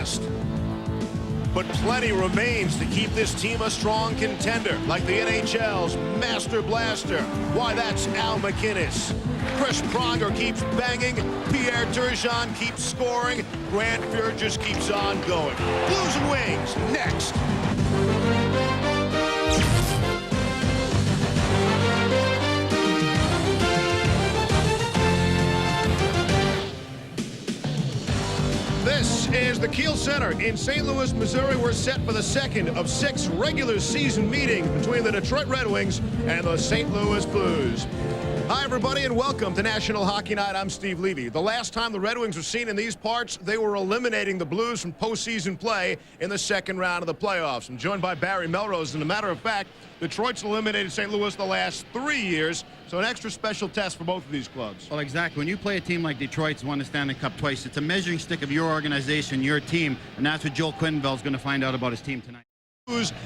past. But plenty remains to keep this team a strong contender, like the NHL's Master Blaster. Why, that's Al MacInnis. Chris Pronger keeps banging. Pierre Turgeon keeps scoring. Grant Fuhr just keeps on going. Blues and Wings, next. This is the Kiel Center in St. Louis, Missouri. We're set for the second of 6 regular season meetings between the Detroit Red Wings and the St. Louis Blues. Hi, everybody, and welcome to National Hockey Night. I'm Steve Levy. The last time the Red Wings were seen in these parts, they were eliminating the Blues from postseason play in the second round of the playoffs. I'm joined by Barry Melrose, and as a matter of fact, Detroit's eliminated St. Louis the last 3 years, so an extra special test for both of these clubs. Well, exactly. When you play a team like Detroit's won the Stanley Cup twice, it's a measuring stick of your organization, your team, and that's what Joel Quenneville's going to find out about his team tonight.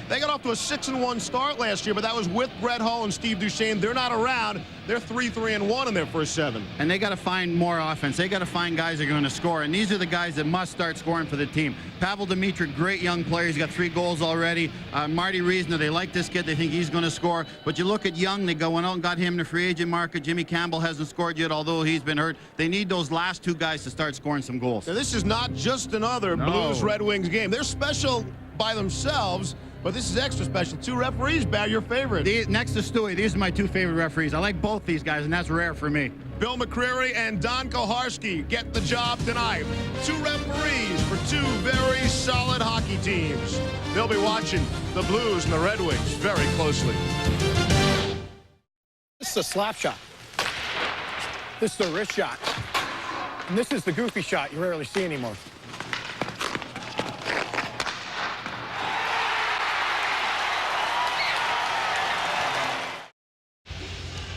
They got off to a 6-1 start last year, but that was with Brett Hull and Steve Duchesne. They're not around. They're 3-3-1 in their first 7. And they got to find more offense. They got to find guys that are going to score, and these are the guys that must start scoring for the team. Pavel Demitra, great young player. He's got 3 goals already. Marty Reisner, they like this kid. They think he's going to score. But you look at Young, they go out and got him in the free agent market. Jimmy Campbell hasn't scored yet, although he's been hurt. They need those last 2 guys to start scoring some goals. Now, this is not just another Blues-Red Wings game. They're special by themselves, but this is extra special. 2 referees, Barry, your favorite. Next to Stewie, these are my 2 favorite referees. I like both these guys, and that's rare for me. Bill McCreary and Don Koharski get the job tonight. 2 referees for 2 very solid hockey teams. They'll be watching the Blues and the Red Wings very closely. This is a slap shot. This is a wrist shot. And this is the goofy shot you rarely see anymore.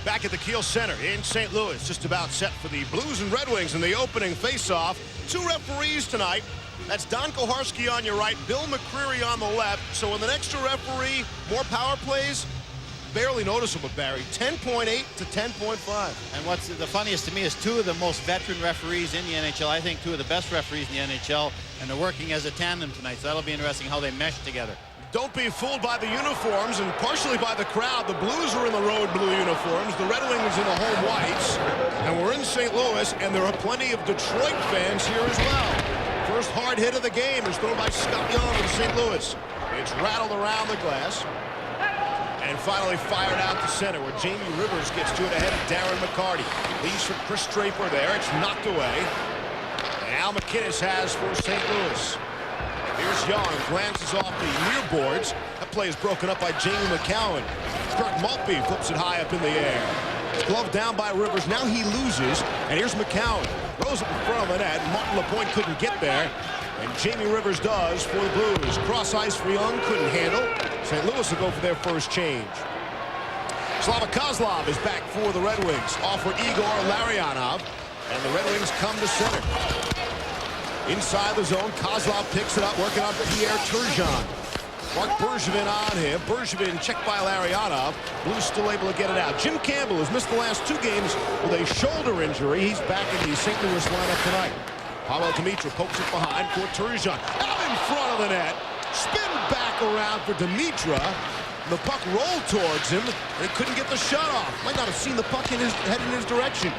Back at the Kiel Center in St. Louis, just about set for the Blues and Red Wings in the opening face-off. 2 referees tonight. That's Don Koharski on your right, Bill McCreary on the left. So with an extra referee, more power plays, barely noticeable, Barry. 10.8 to 10.5. And what's the funniest to me is 2 of the most veteran referees in the NHL. I think 2 of the best referees in the NHL, and they're working as a tandem tonight. So that'll be interesting how they mesh together. Don't be fooled by the uniforms and partially by the crowd. The Blues are in the road blue uniforms, the Red Wings in the home whites, and we're in St. Louis, and there are plenty of Detroit fans here as well. First hard hit of the game is thrown by Scott Young of St. Louis. It's rattled around the glass and finally fired out to center, where Jamie Rivers gets to it ahead of Darren McCarty. Leads for Chris Draper there. It's knocked away. And Al MacInnis has for St. Louis. Here's Young, glances off the near boards. That play is broken up by Jamie McCowan. Kirk Maltby flips it high up in the air. It's gloved down by Rivers. Now he loses. And here's McCowan. Throws it in front of the net. Martin LaPointe couldn't get there. And Jamie Rivers does for the Blues. Cross ice for Young, couldn't handle. St. Louis will go for their first change. Slava Kozlov is back for the Red Wings. Off for Igor Larionov. And the Red Wings come to center. Inside the zone, Kozlov picks it up, working on Pierre Turgeon. Mark Bergevin on him. Bergevin checked by Larionov. Blues still able to get it out. Jim Campbell has missed the last 2 games with a shoulder injury. He's back in the St. Louis lineup tonight. Pavel Demitra pokes it behind for Turgeon. Out in front of the net. Spin back around for Demitra. The puck rolled towards him, and he couldn't get the shot off. Might not have seen the puck head in his direction.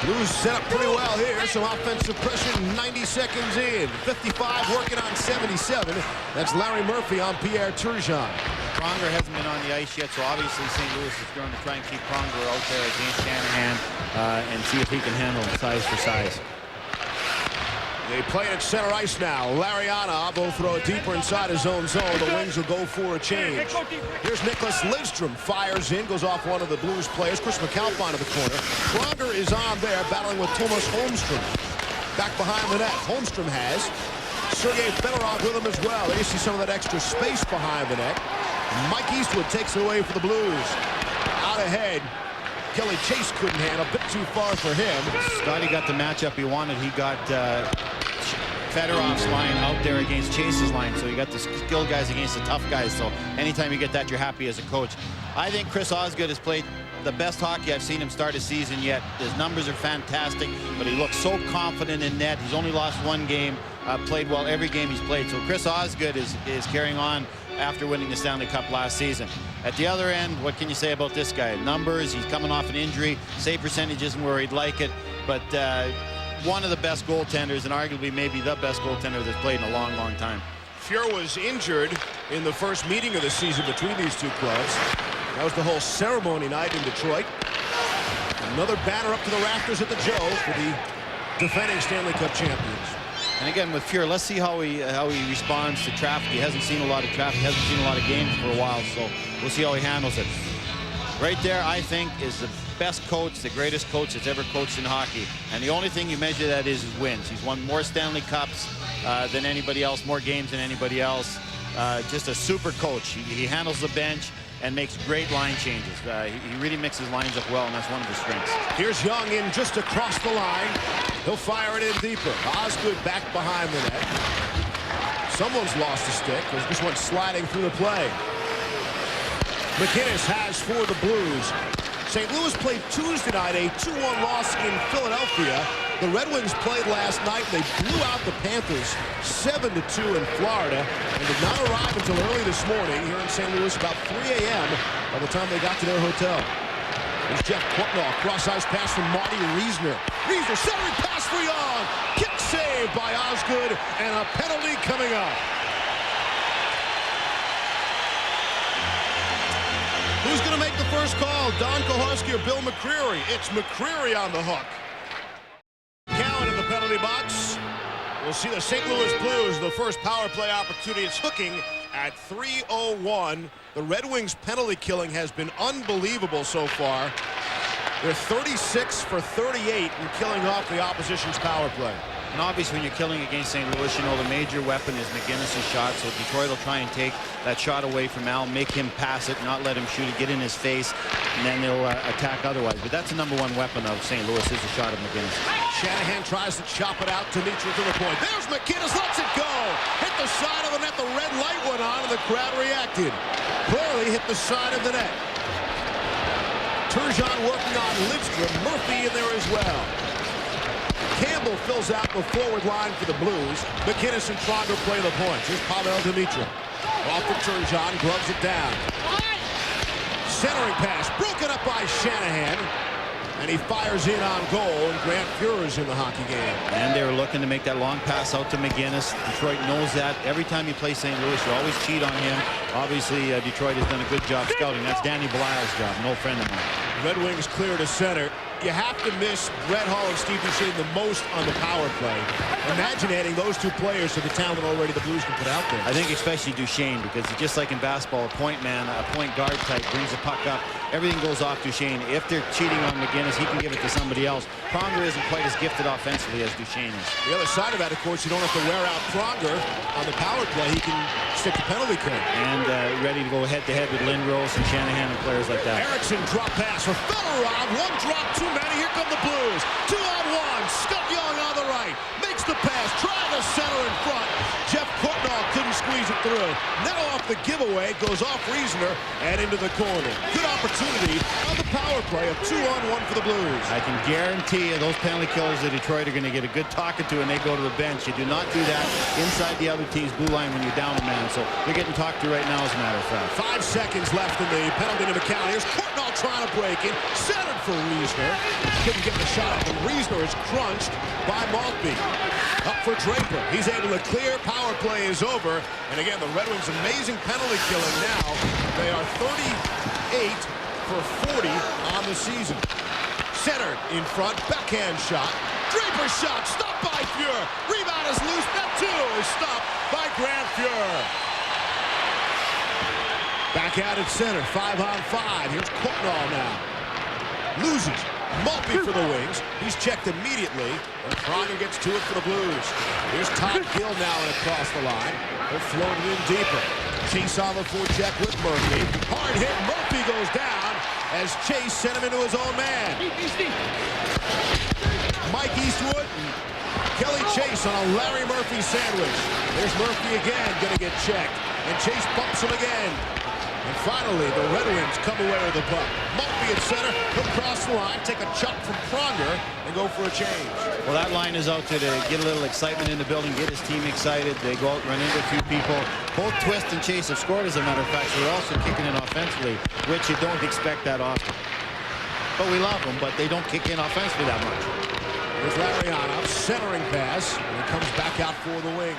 Blues set up pretty well here. Some offensive pressure 90 seconds in. 55 working on 77. That's Larry Murphy on Pierre Turgeon. Pronger hasn't been on the ice yet, so obviously St. Louis is going to try and keep Pronger out there against Shanahan and see if he can handle him size for size. They play it at center ice now. Larionov will throw it deeper inside his own zone. The Wings will go for a change. Here's Nicholas Lidstrom. Fires in, goes off one of the Blues players. Chris McAlpine to the corner. Pronger is on there, battling with Thomas Holmstrom. Back behind the net. Holmstrom has Sergei Fedorov with him as well. There you see some of that extra space behind the net. Mike Eastwood takes it away for the Blues. Out ahead. Kelly Chase couldn't handle, a bit too far for him. Scotty got the matchup he wanted. He got Fedorov's line out there against Chase's line, so you got the skilled guys against the tough guys. So anytime you get that, you're happy as a coach. I think Chris Osgood has played the best hockey I've seen him start a season yet. His numbers are fantastic, but he looks so confident in net. He's only lost one game, played well every game he's played. So Chris Osgood is carrying on after winning the Stanley Cup last season. At the other end, what can you say about this guy? Numbers, he's coming off an injury. Save percentage isn't where he'd like it, but one of the best goaltenders, and arguably maybe the best goaltender that's played in a long, long time. Fuhr was injured in the first meeting of the season between these two clubs. That was the whole ceremony night in Detroit. Another banner up to the rafters at the Joe for the defending Stanley Cup champions. And again, with Fuhr, let's see how he responds to traffic. He hasn't seen a lot of traffic, hasn't seen a lot of games for a while, so we'll see how he handles it. Right there, I think, is the best coach, the greatest coach that's ever coached in hockey. And the only thing you measure that is wins. He's won more Stanley Cups than anybody else, more games than anybody else. Just a super coach. He handles the bench and makes great line changes. He really mixes lines up well, and that's one of his strengths. Here's Young in just across the line. He'll fire it in deeper. Osgood back behind the net. Someone's lost a stick. There's just one sliding through the play. McInnes has for the Blues. St. Louis played Tuesday night, a 2-1 loss in Philadelphia. The Red Wings played last night. They blew out the Panthers 7-2 in Florida and did not arrive until early this morning here in St. Louis, about 3 a.m. by the time they got to their hotel. There's Jeff Portnoy, cross-ice pass from Marty Reisner. Reisner centering pass for Young. Kick save by Osgood, and a penalty coming up. Who's going to make the first call? Don Koharski or Bill McCreary? It's McCreary on the hook. Cowan in the penalty box. We'll see the St. Louis Blues, the first power play opportunity. It's hooking at 3:01. The Red Wings penalty killing has been unbelievable so far. They're 36 for 38 in killing off the opposition's power play. And obviously, when you're killing against St. Louis, you know the major weapon is McInnes' shot. So Detroit will try and take that shot away from Al, make him pass it, not let him shoot it, get in his face, and then they'll attack otherwise. But that's the #1 weapon of St. Louis is the shot of McInnes. Shanahan tries to chop it out to Mitra to the point. There's McInnes, lets it go. Hit the side of the net. The red light went on, and the crowd reacted. Clearly hit the side of the net. Turgeon working on Lidstrom. Murphy in there as well. Campbell fills out the forward line for the Blues. McInnes and Pronger play the points. Here's Pavel Demitra. Off the Turgeon, gloves it down. Centering pass, broken up by Shanahan. And he fires in on goal, and Grant Fuhrer's in the hockey game. And they were looking to make that long pass out to McInnes. Detroit knows that. Every time you play St. Louis, you always cheat on him. Obviously, Detroit has done a good job scouting. That's Danny Belial's job, an old friend of mine. Red Wings clear to center. You have to miss Brett Hull and Steve Duchesne the most on the power play. Imagine adding those two players to the talent already the Blues can put out there. I think especially Duchesne, because just like in basketball, a point man, a point guard type brings the puck up. Everything goes off Duchesne. If they're cheating on McInnes, he can give it to somebody else. Pronger isn't quite as gifted offensively as Duchesne is. The other side of that, of course, you don't have to wear out Pronger on the power play. He can stick the penalty kill. And ready to go head-to-head with Lindros and Shanahan and players like that. Erickson drop pass for Felerov. One drop too many. Here come the Blues. 2-on-1. Scott Young on the right. Makes the pass. Trying to center in front. Jeff Portnoy couldn't squeeze it through. Now off the giveaway. Goes off Reisner and into the corner. Good opportunity on the power play. A 2-on-1 for the Blues. I can guarantee you those penalty killers of Detroit are going to get a good talking to when they go to the bench. You do not do that inside the other team's blue line when you're down a man. So they're getting talked to right now, as a matter of fact. 5 seconds left in the penalty to McCown. Here's Portnoy trying to break in. Centered for Reisner. Couldn't get the shot up, and Reisner is crunched by Maltby. Up for Draper. He's able to clear. Power play is over. And again, the Red Wings' amazing penalty killing now. They are 38 for 40 on the season. Centered in front. Backhand shot. Draper shot. Stopped by Fuhr. Rebound is loose. That too is stopped by Grant Fuhr. Back out at center. 5-on-5. Here's Portnoy now. Loses. Maltby for the Wings. He's checked immediately, and Pronger gets to it for the Blues. Here's Todd Gill now and across the line. They're floating in deeper. Chase on the forecheck with Murphy. Hard hit. Murphy goes down as Chase sent him into his own man. Mike Eastwood and Kelly Chase on a Larry Murphy sandwich. There's Murphy again, going to get checked. And Chase bumps him again. And finally, the Red Wings come away with the puck. Maltby at center. He'll cross the line, take a chop from Pronger, and go for a change. Well, that line is out there to get a little excitement in the building, get his team excited. They go out, run into a few people. Both Twist and Chase have scored, as a matter of fact. So they're also kicking in offensively, which you don't expect that often. But we love them, but they don't kick in offensively that much. Here's Lariano, centering pass, and he comes back out for the Wings.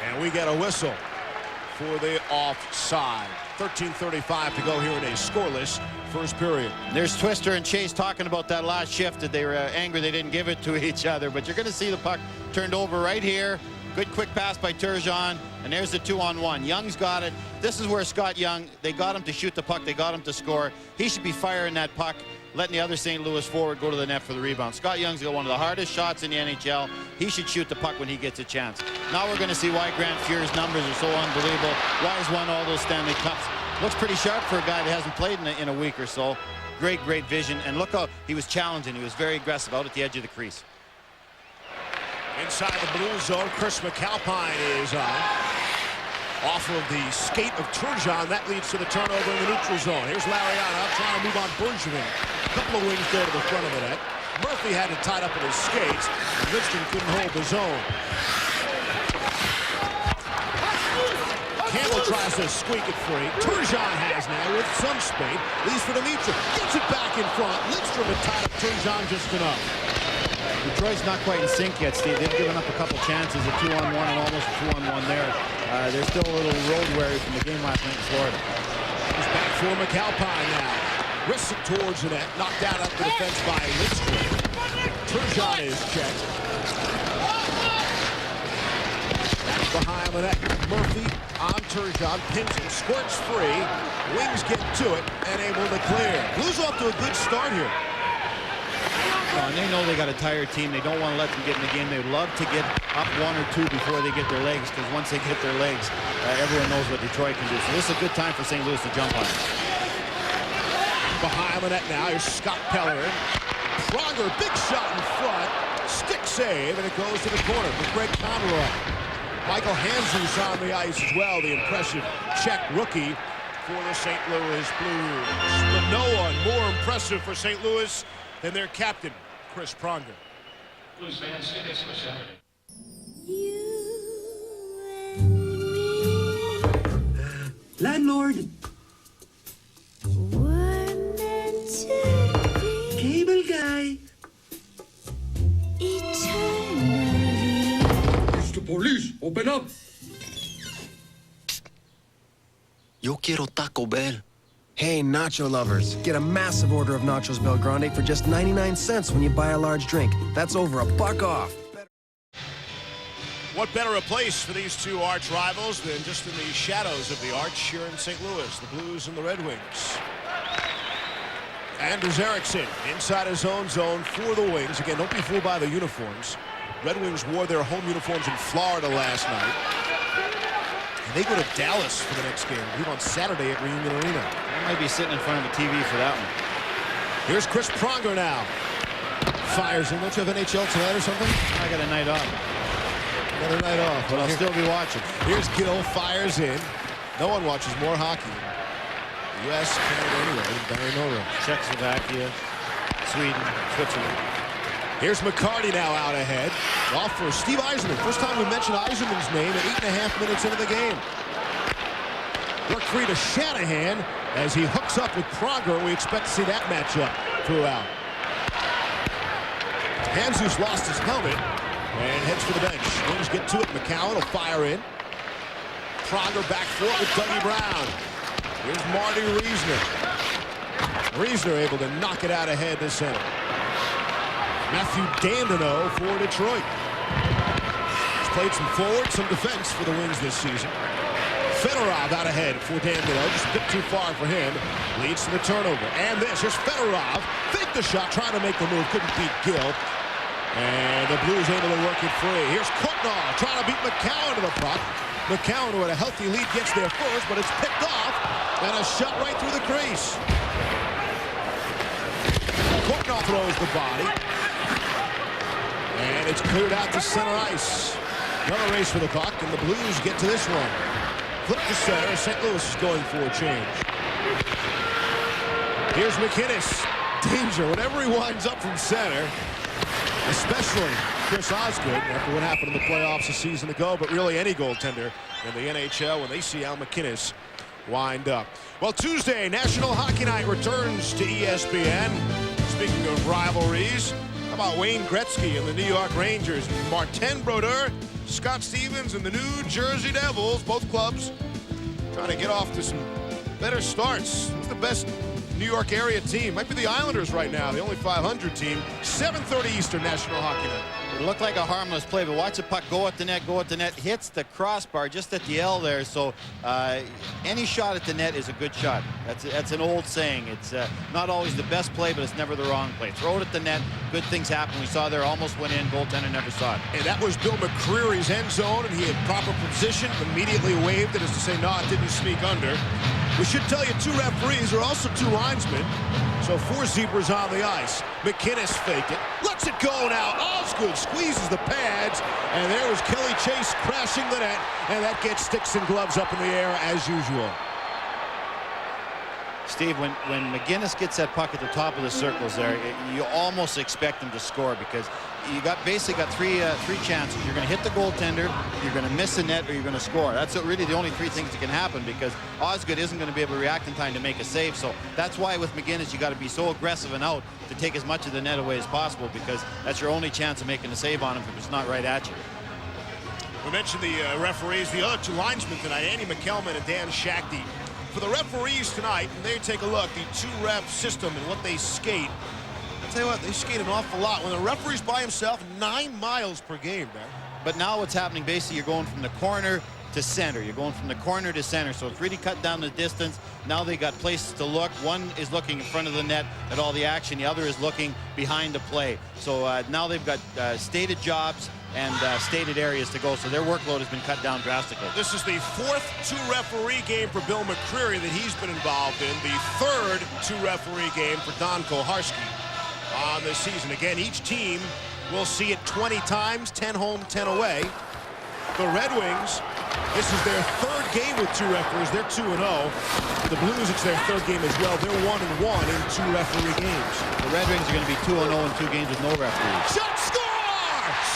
And we get a whistle for the offside. 13:35 to go here in a scoreless first period. There's Twister and Chase talking about that last shift, that they were angry they didn't give it to each other. But you're going to see the puck turned over right here. Good quick pass by Turgeon, and there's the 2-on-1. Young's got it. This is where Scott Young, they got him to shoot the puck. They got him to score. He should be firing that puck, letting the other St. Louis forward go to the net for the rebound. Scott Young's got one of the hardest shots in the NHL. He should shoot the puck when he gets a chance. Now we're going to see why Grant Fuhr's numbers are so unbelievable. Why he's won all those Stanley Cups. Looks pretty sharp for a guy that hasn't played in a week or so. Great vision. And look how he was challenging. He was very aggressive out at the edge of the crease. Inside the blue zone, Chris McAlpine is on. Off of the skate of Turgeon, that leads to the turnover in the neutral zone. Here's Lariano trying to move on Bergevin. A couple of wings go to the front of the net. Murphy had it tied up in his skates. Lidstrom couldn't hold the zone. Campbell tries to squeak it free. Turgeon has now with some speed. Leaves for Dimitri. Gets it back in front. Lidstrom had tied up Turgeon just enough. Detroit's not quite in sync yet, Steve. They've given up a couple chances, a 2-on-1 and almost a 2-on-1 there. They're still a little road weary from the game last night in Florida. He's back for McAlpine now. Wrists it towards the net. Knocked out up the defense by Lidstrom. Turgeon is checked. Back behind the net. Murphy on Turgeon. Pins him. Squirts free. Wings get to it and able to clear. Blues off to a good start here. And they know they got a tired team. They don't want to let them get in the game. They would love to get up 1 or 2 before they get their legs, because once they get their legs, everyone knows what Detroit can do. So this is a good time for St. Louis to jump on it. Behind the net now, here's Scott Pellerin. Pronger, big shot in front. Stick save, and it goes to the corner for Greg Conroy. Michael Handzus on the ice as well, the impressive Czech rookie for the St. Louis Blues. But no one more impressive for St. Louis than their captain, Chris Pronger. Blues fans, say this for Saturday. Landlord. We're meant to be Cable guy. eternally. It's the police. Open up. Yo quiero Taco Bell. Hey, nacho lovers, get a massive order of Nachos Bel Grande for just 99 cents when you buy a large drink. That's over $1 off. What better a place for these two arch rivals than just in the shadows of the arch here in St. Louis, the Blues and the Red Wings. Anders Eriksson inside his own zone for the Wings. Again, don't be fooled by the uniforms. Red Wings wore their home uniforms in Florida last night. And they go to Dallas for the next game. Leave on Saturday at Reunion Arena. I might be sitting in front of the TV for that one. Here's Chris Pronger now. Fires in. Don't you have NHL tonight or something? I got a night off, Another night off. but I'll still be watching. Here's Gil, fires in. No one watches more hockey. U.S., Canada, anyway, than Barry Norris. Czechoslovakia, Sweden, Switzerland. Here's McCarty now out ahead. Off for Steve Yzerman. First time we mentioned Yzerman's name at 8.5 minutes into the game. Work free to Shanahan as he hooks up with Pronger. We expect to see that matchup throughout. Handzus lost his helmet and heads for the bench. Wings get to it. McCowan will fire in. Pronger back for it with Dougie Brown. Here's Marty Reisner. Reisner able to knock it out ahead to center. Matthew Dandino for Detroit. He's played some forward, some defense for the Wings this season. Fedorov out ahead for Dandino. Just a bit too far for him. Leads to the turnover. And this, here's Fedorov. Faked the shot, trying to make the move. Couldn't beat Gill. And the Blues able to work it free. Here's Kutnall trying to beat McCowan to the puck. McCowan, who had a healthy lead, gets there first, but it's picked off. And a shot right through the crease. Kutnall throws the body. And it's cleared out to center ice. Another race for the puck, and the Blues get to this one. Flip to center. St. Louis is going for a change. Here's McInnes. Danger whenever he winds up from center. Especially Chris Osgood after what happened in the playoffs a season ago, but really any goaltender in the NHL when they see Al McInnes wind up. Well, Tuesday, National Hockey Night returns to ESPN. Speaking of rivalries, how about Wayne Gretzky and the New York Rangers? Martin Brodeur, Scott Stevens, and the New Jersey Devils, both clubs trying to get off to some better starts. Who's the best New York area team? Might be the Islanders right now, the only 500 team. 7:30 Eastern, National Hockey Night. It looked like a harmless play, but watch the puck go at the net, hits the crossbar just at the L there. So any shot at the net is a good shot. That's an old saying. It's not always the best play, but it's never the wrong play. Throw it at the net, good things happen. We saw there, almost went in, goaltender never saw it. And that was Bill McCreary's end zone, and he had proper position, immediately waved it as to say, no, it didn't sneak under. We should tell you 2 referees are also 2 linesmen. So 4 zebras on the ice. McInnes faked it. Lets it go now. Osgood squeezes the pads. And there was Kelly Chase crashing the net. And that gets sticks and gloves up in the air as usual. Steve, when McInnes gets that puck at the top of the circles there, you almost expect him to score because you basically got three chances. You're going to hit the goaltender, you're going to miss the net, or you're going to score. That's really the only 3 things that can happen because Osgood isn't going to be able to react in time to make a save. So that's why with McInnes you got to be so aggressive and out to take as much of the net away as possible because that's your only chance of making a save on him if it's not right at you. We mentioned the referees, the other 2 linesmen tonight, Andy McKelman and Dan Shakty. For the referees tonight, and they take a look, the 2-ref system and what they skate. I'll tell you what, they skate an awful lot. When the referee's by himself, 9 miles per game, man. But now what's happening, basically, you're going from the corner to center. You're going from the corner to center, so it's really cut down the distance. Now they got places to look. One is looking in front of the net at all the action. The other is looking behind the play. So now they've got stated jobs and stated areas to go, so their workload has been cut down drastically. This is the 4th 2-referee game for Bill McCreary that he's been involved in. The 3rd 2-referee game for Don Koharski on this season. Again, each team will see it 20 times, 10 home, 10 away. The Red Wings, this is their 3rd game with 2 referees. They're 2-0. The Blues, it's their 3rd game as well. They're 1-1 in 2-referee games. The Red Wings are going to be 2-0 in 2 games with no referees. Shot, score!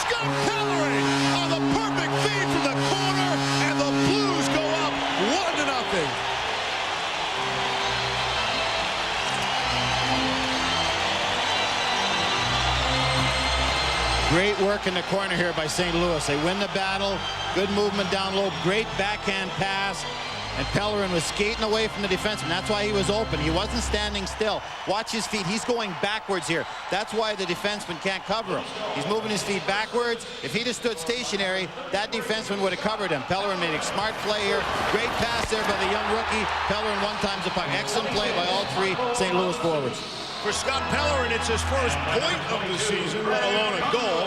Scott Pellerin on the perfect feed from the corner, and the Blues go up 1-0. Great work in the corner here by St. Louis. They win the battle. Good movement down low. Great backhand pass. And Pellerin was skating away from the defenseman. That's why he was open. He wasn't standing still. Watch his feet. He's going backwards here. That's why the defenseman can't cover him. He's moving his feet backwards. If he'd have stood stationary, that defenseman would have covered him. Pellerin made a smart play here. Great pass there by the young rookie. Pellerin 1 times the puck. Excellent play by all 3 St. Louis forwards. For Scott Pellerin, it's his first point of the season, let alone a goal.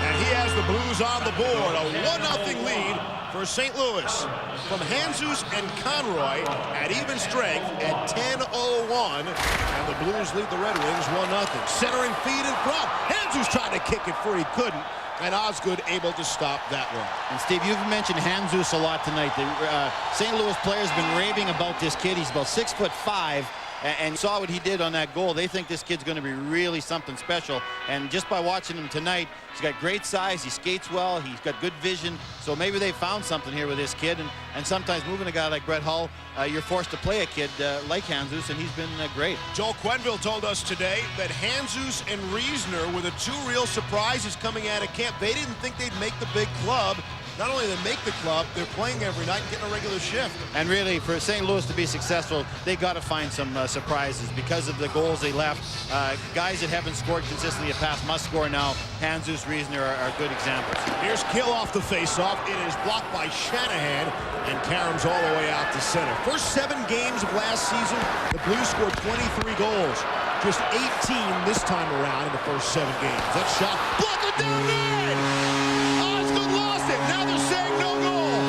And he has the Blues on the board. A 1-0 lead for St. Louis. From Jesus and Conroy at even strength at 10:01. And the Blues lead the Red Wings 1-0. Centering feed in front. Jesus tried to kick it free, couldn't. And Osgood able to stop that one. And Steve, you've mentioned Jesus a lot tonight. The St. Louis players have been raving about this kid. He's about 6'5". And saw what he did on that goal. They think this kid's going to be really something special. And just by watching him tonight, he's got great size. He skates well. He's got good vision. So maybe they found something here with this kid. And sometimes moving a guy like Brett Hull, you're forced to play a kid like Jesus, and he's been great. Joel Quenneville told us today that Jesus and Reisner were the 2 real surprises coming out of camp. They didn't think they'd make the big club. Not only they make the club, they're playing every night and getting a regular shift. And really, for St. Louis to be successful, they got to find some surprises because of the goals they left. Guys that haven't scored consistently in the past must score now. Jesus, Reisner are good examples. Here's Kill off the faceoff. It is blocked by Shanahan, and Karam's all the way out to center. First 7 games of last season, the Blues scored 23 goals. Just 18 this time around in the first 7 games. That shot, blocked it down there! Now they're saying no goal.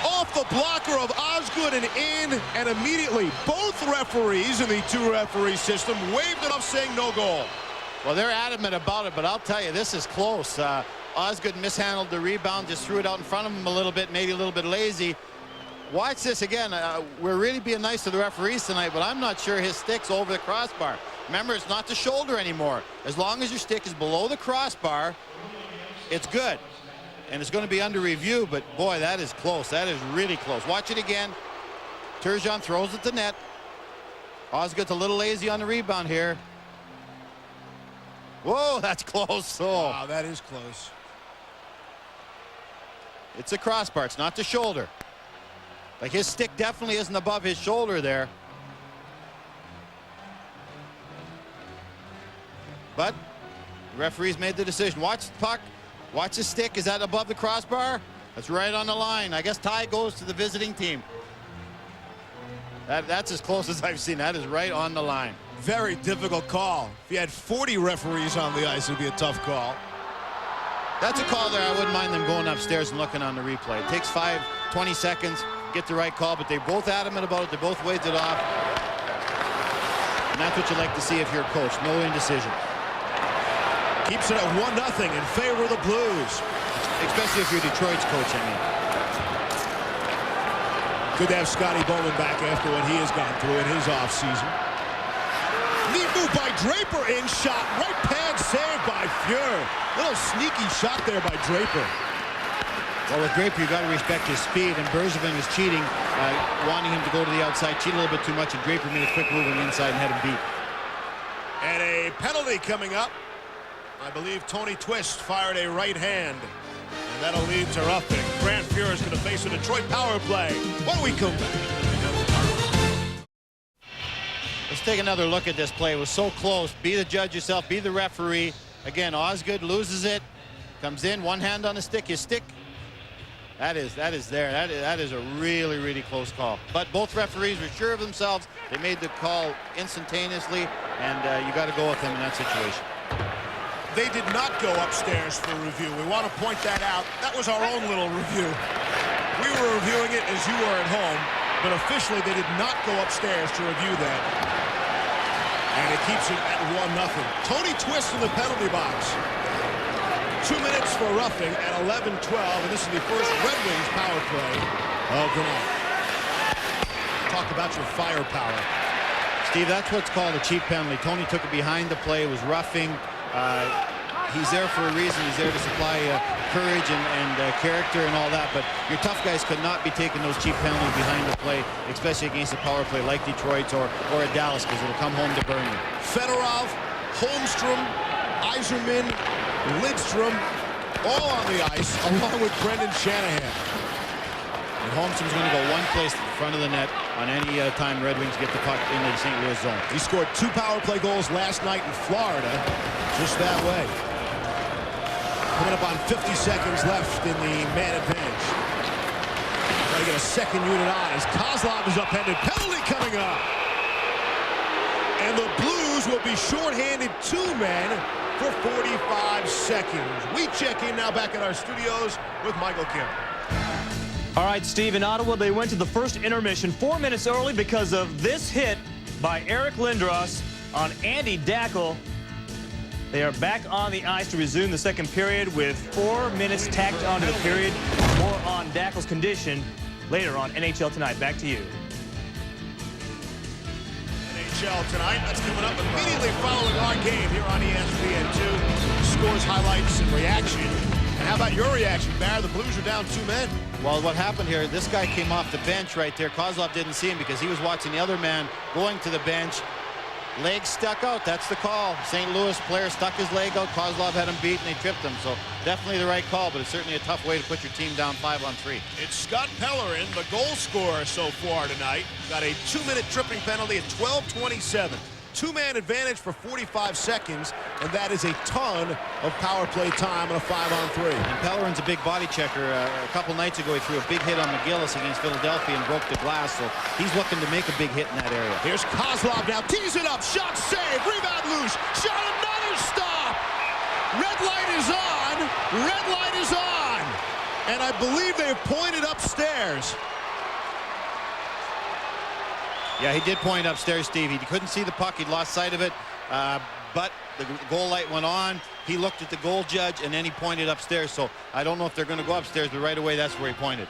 Off the blocker of Osgood and in, and immediately both referees in the 2-referee system waved it off saying no goal. Well, they're adamant about it, but I'll tell you, this is close. Osgood mishandled the rebound, just threw it out in front of him a little bit, maybe a little bit lazy. Watch this again. We're really being nice to the referees tonight, but I'm not sure his stick's over the crossbar. Remember, it's not the shoulder anymore. As long as your stick is below the crossbar, it's good. And it's going to be under review, but boy, that is close. That is really close. Watch it again. Turgeon throws it to net. Osgood's a little lazy on the rebound here. Whoa, that's close. Oh. Wow, that is close. It's a crossbar. It's not the shoulder. Like, his stick definitely isn't above his shoulder there. But the referees made the decision. Watch the puck. Watch the stick. Is that above the crossbar? That's right on the line. I guess tie goes to the visiting team. That's as close as I've seen. That is right on the line. Very difficult call. If you had 40 referees on the ice, it would be a tough call. That's a call there. I wouldn't mind them going upstairs and looking on the replay. It takes 20 seconds, get the right call, but they're both adamant about it. They both waved it off. And that's what you like to see if you're a coach. No indecision. Keeps it at 1-0 in favor of the Blues. Especially if you're Detroit's coach, I mean. Good to have Scotty Bowman back after what he has gone through in his offseason. Neat move by Draper, in shot, right pad save by Fuhr. Little sneaky shot there by Draper. Well, with Draper, you got to respect his speed, and Bergevin was cheating, wanting him to go to the outside, cheat a little bit too much, and Draper made a quick move on the inside and had him beat. And a penalty coming up. I believe Tony Twist fired a right hand. And that'll lead to roughing. Grant Fuhr is going to face a Detroit power play. When we come back. Let's take another look at this play. It was so close. Be the judge yourself. Be the referee. Again, Osgood loses it. Comes in, one hand on the stick. His stick. That is there. That is a really, really close call. But both referees were sure of themselves. They made the call instantaneously, and you got to go with them in that situation. They did not go upstairs for review. We want to point that out. That was our own little review. We were reviewing it as you were at home, but officially they did not go upstairs to review that. And it keeps it at 1-0. Tony Twist in the penalty box. 2 minutes for roughing at 11-12, and this is the first Red Wings power play of the night. Talk about your firepower. Steve, that's what's called a cheap penalty. Tony took it behind the play. It was roughing. He's there for a reason. He's there to supply courage and character and all that, but your tough guys could not be taking those cheap penalties behind the play, especially against a power play like Detroit's or a Dallas, because it'll come home to burn you. Fedorov, Holmstrom, Yzerman, Lidstrom, all on the ice, along with Brendan Shanahan. And Holmstrom's going to go one place to the front of the net on any time Red Wings get the puck into the St. Louis zone. He scored 2 power play goals last night in Florida, just that way. Coming up on 50 seconds left in the man advantage. Trying to get a second unit on as Kozlov is upended. Penalty coming up. And the Blues will be shorthanded 2 men for 45 seconds. We check in now back at our studios with Michael Kim. All right, Steve, in Ottawa, they went to the first intermission 4 minutes early because of this hit by Eric Lindros on Andy Dackel. They are back on the ice to resume the second period with 4 minutes tacked onto the period. More on Dackel's condition later on NHL Tonight. Back to you. NHL Tonight, that's coming up immediately following our game here on ESPN2. Scores, highlights, and reaction. And how about your reaction, Barry? The Blues are down 2 men. Well, what happened here, this guy came off the bench right there. Kozlov didn't see him because he was watching the other man going to the bench. Leg stuck out. That's the call. St. Louis player stuck his leg out. Kozlov had him beat, and they tripped him. So definitely the right call, but it's certainly a tough way to put your team down 5-on-3. It's Scott Pellerin, the goal scorer so far tonight. Got a 2-minute tripping penalty at 12:27. 2-man advantage for 45 seconds, and that is a ton of power play time on a 5-on-3. And Pellerin's a big body checker. A couple nights ago, he threw a big hit on McGillis against Philadelphia and broke the glass, so he's looking to make a big hit in that area. Here's Kozlov now, tees it up, shot save, rebound loose, shot, another stop! Red light is on, red light is on! And I believe they have pointed upstairs. Yeah, he did point upstairs, Steve. He couldn't see the puck. He'd lost sight of it, but the goal light went on. he looked at the goal judge, and then he pointed upstairs. So I don't know if they're going to go upstairs, but right away, that's where he pointed.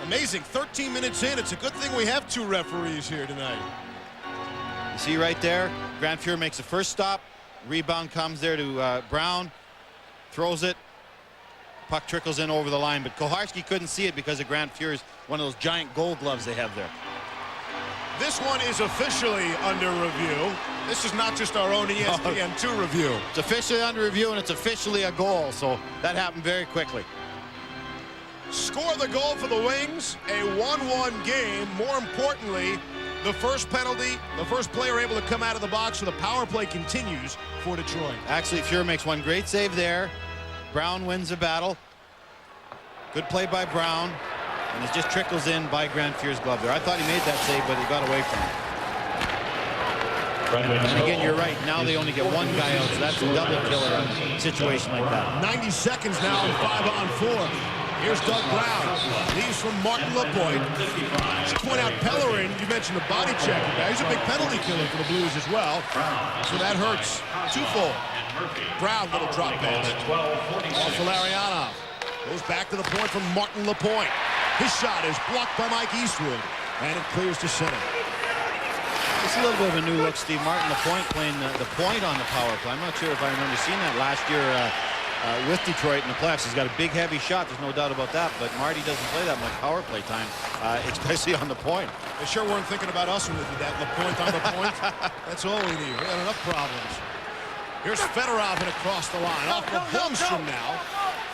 Amazing. 13 minutes in. It's a good thing we have 2 referees here tonight. You see right there, Grant Fuhr makes the first stop. Rebound comes there to Brown. Throws it. Puck trickles in over the line, but Koharski couldn't see it because of Grant Fuhr's one of those giant gold gloves they have there. This one is officially under review. This is not just our own ESPN2 review. It's officially under review, and it's officially a goal, so that happened very quickly. Score the goal for the Wings, a 1-1 game. More importantly, the first penalty, the first player able to come out of the box, so the power play continues for Detroit. Actually, Fuhr makes one great save there. Brown wins the battle. Good play by Brown, and it just trickles in by Grant Fuhr's glove there. I thought he made that save, but he got away from it. And again, you're right. Now they only get one guy out, so that's a double killer in a situation like that. 90 seconds now and 5-on-4. Here's Doug Brown. Leaves from Martin Lapointe. Just point out Pellerin, you mentioned the body check. He's a big penalty killer for the Blues as well. So that hurts twofold. Brown, little drop pass. Off for Larionov. Goes back to the point from Martin Lapointe. His shot is blocked by Mike Eastwood, and it clears to center. It's a little bit of a new look, Steve. Martin Lapointe playing the point on the power play. I'm not sure if I remember seeing that last year with Detroit in the playoffs. He's got a big, heavy shot. There's no doubt about that. But Marty doesn't play that much power play time, especially on the point. They sure weren't thinking about us when they did that. Lapointe on the point. That's all we need. We got enough problems. Here's Fedorov and across the line. Off of Holmstrom now.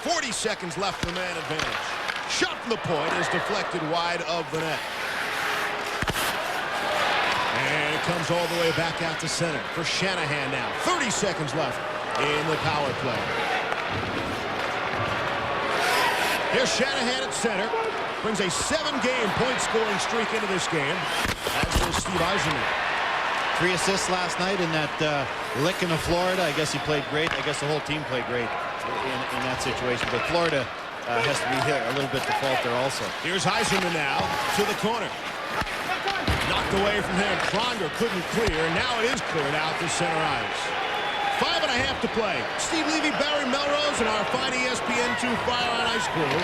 40 seconds left for man advantage. Shot from the point is deflected wide of the net. And it comes all the way back out to center for Shanahan now. 30 seconds left in the power play. Here's Shanahan at center. Brings a 7-game point-scoring streak into this game. As does Steve Yzerman. 3 assists last night in that lick in Florida. I guess he played great. I guess the whole team played great in that situation. But Florida has to be hit a little bit to fault there also. Here's Yzerman now to the corner. Knocked away from him. Pronger couldn't clear. Now it is cleared out to center ice. 5.5 to play. Steve Levy, Barry Melrose, and our fine ESPN2 Fire on Ice crew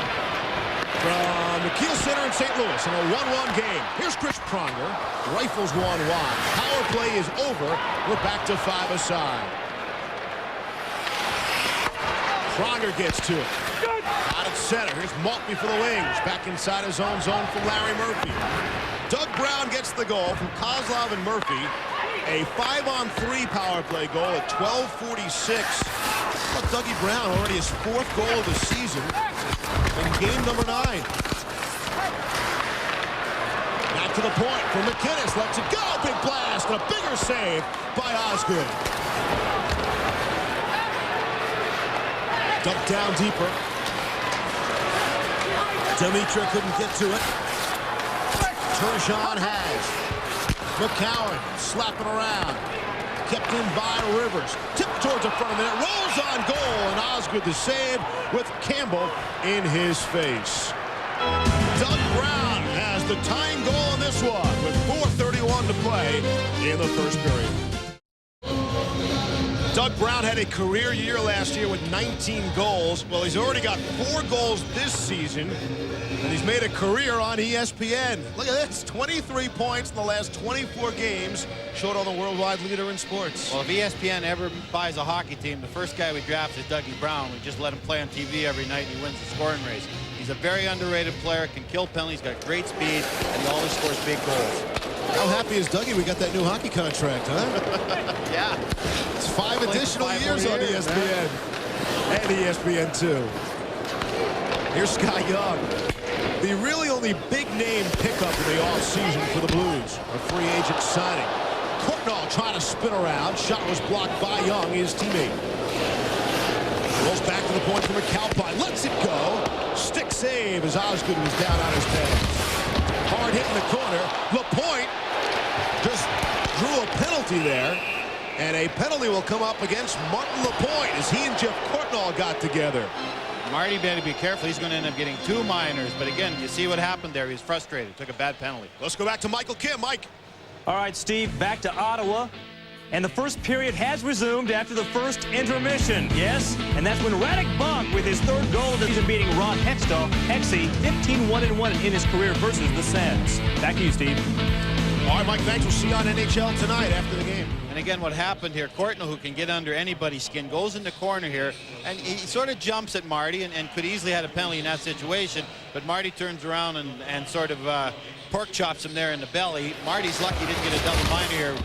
from the Kiel Center in St. Louis in a 1-1 game. Here's Chris Pronger. Rifles one wide. Power play is over. We're back to 5-a-side. Pronger gets to it. Out at center. Here's Maltby for the Wings. Back inside his own zone from Larry Murphy. Doug Brown gets the goal from Kozlov and Murphy. A 5-on-3 power play goal at 12:46. Dougie Brown already his 4th goal of the season in game number 9. Back to the point for McKinnis. Lets it go. Big blast. And a bigger save by Osgood. Dumped down deeper. Dimitra couldn't get to it. Turgeon has. McCowan slapping around. Kept in by Rivers. Tipped towards the front of the net. Rolls on goal. And Osgood the save with Campbell in his face. Doug Brown has the tying goal in this one with 4:31 to play in the first period. Doug Brown had a career year last year with 19 goals. Well, he's already got 4 goals this season, and he's made a career on ESPN. Look at this, 23 points in the last 24 games, showed on the worldwide leader in sports. Well, if ESPN ever buys a hockey team, the first guy we draft is Dougie Brown. We just let him play on TV every night, and he wins the scoring race. He's a very underrated player, can kill penalties, got great speed, and he always scores big goals. How happy is Dougie we got that new hockey contract, huh? Yeah. It's 5 additional years on ESPN and ESPN2. Here's Scott Young. The really only big-name pickup in the offseason for the Blues. A free agent signing. Courtnall trying to spin around. Shot was blocked by Young, his teammate. Rolls back to the point for McAlpine. Lets it go. Stick save as Osgood was down on his pads. Hard hit in the corner. Lapointe just drew a penalty there. And a penalty will come up against Martin Lapointe as he and Jeff Courtnall got together. Marty better be careful. He's going to end up getting 2 minors. But again, you see what happened there. He was frustrated. Took a bad penalty. Let's go back to Michael Kim. Mike. All right, Steve, back to Ottawa. And the first period has resumed after the first intermission. Yes, and that's when Radek Bonk with his third goal of the season beating Ron Hextall. Hexy 15-1-1 in his career versus the Sens. Back to you, Steve. All right, Mike, thanks. We'll see you on NHL tonight after the game. And again, what happened here, Courtnall, who can get under anybody's skin, goes in the corner here, and he sort of jumps at Marty and could easily had a penalty in that situation, but Marty turns around and sort of pork chops him there in the belly. Marty's lucky he didn't get a double minor here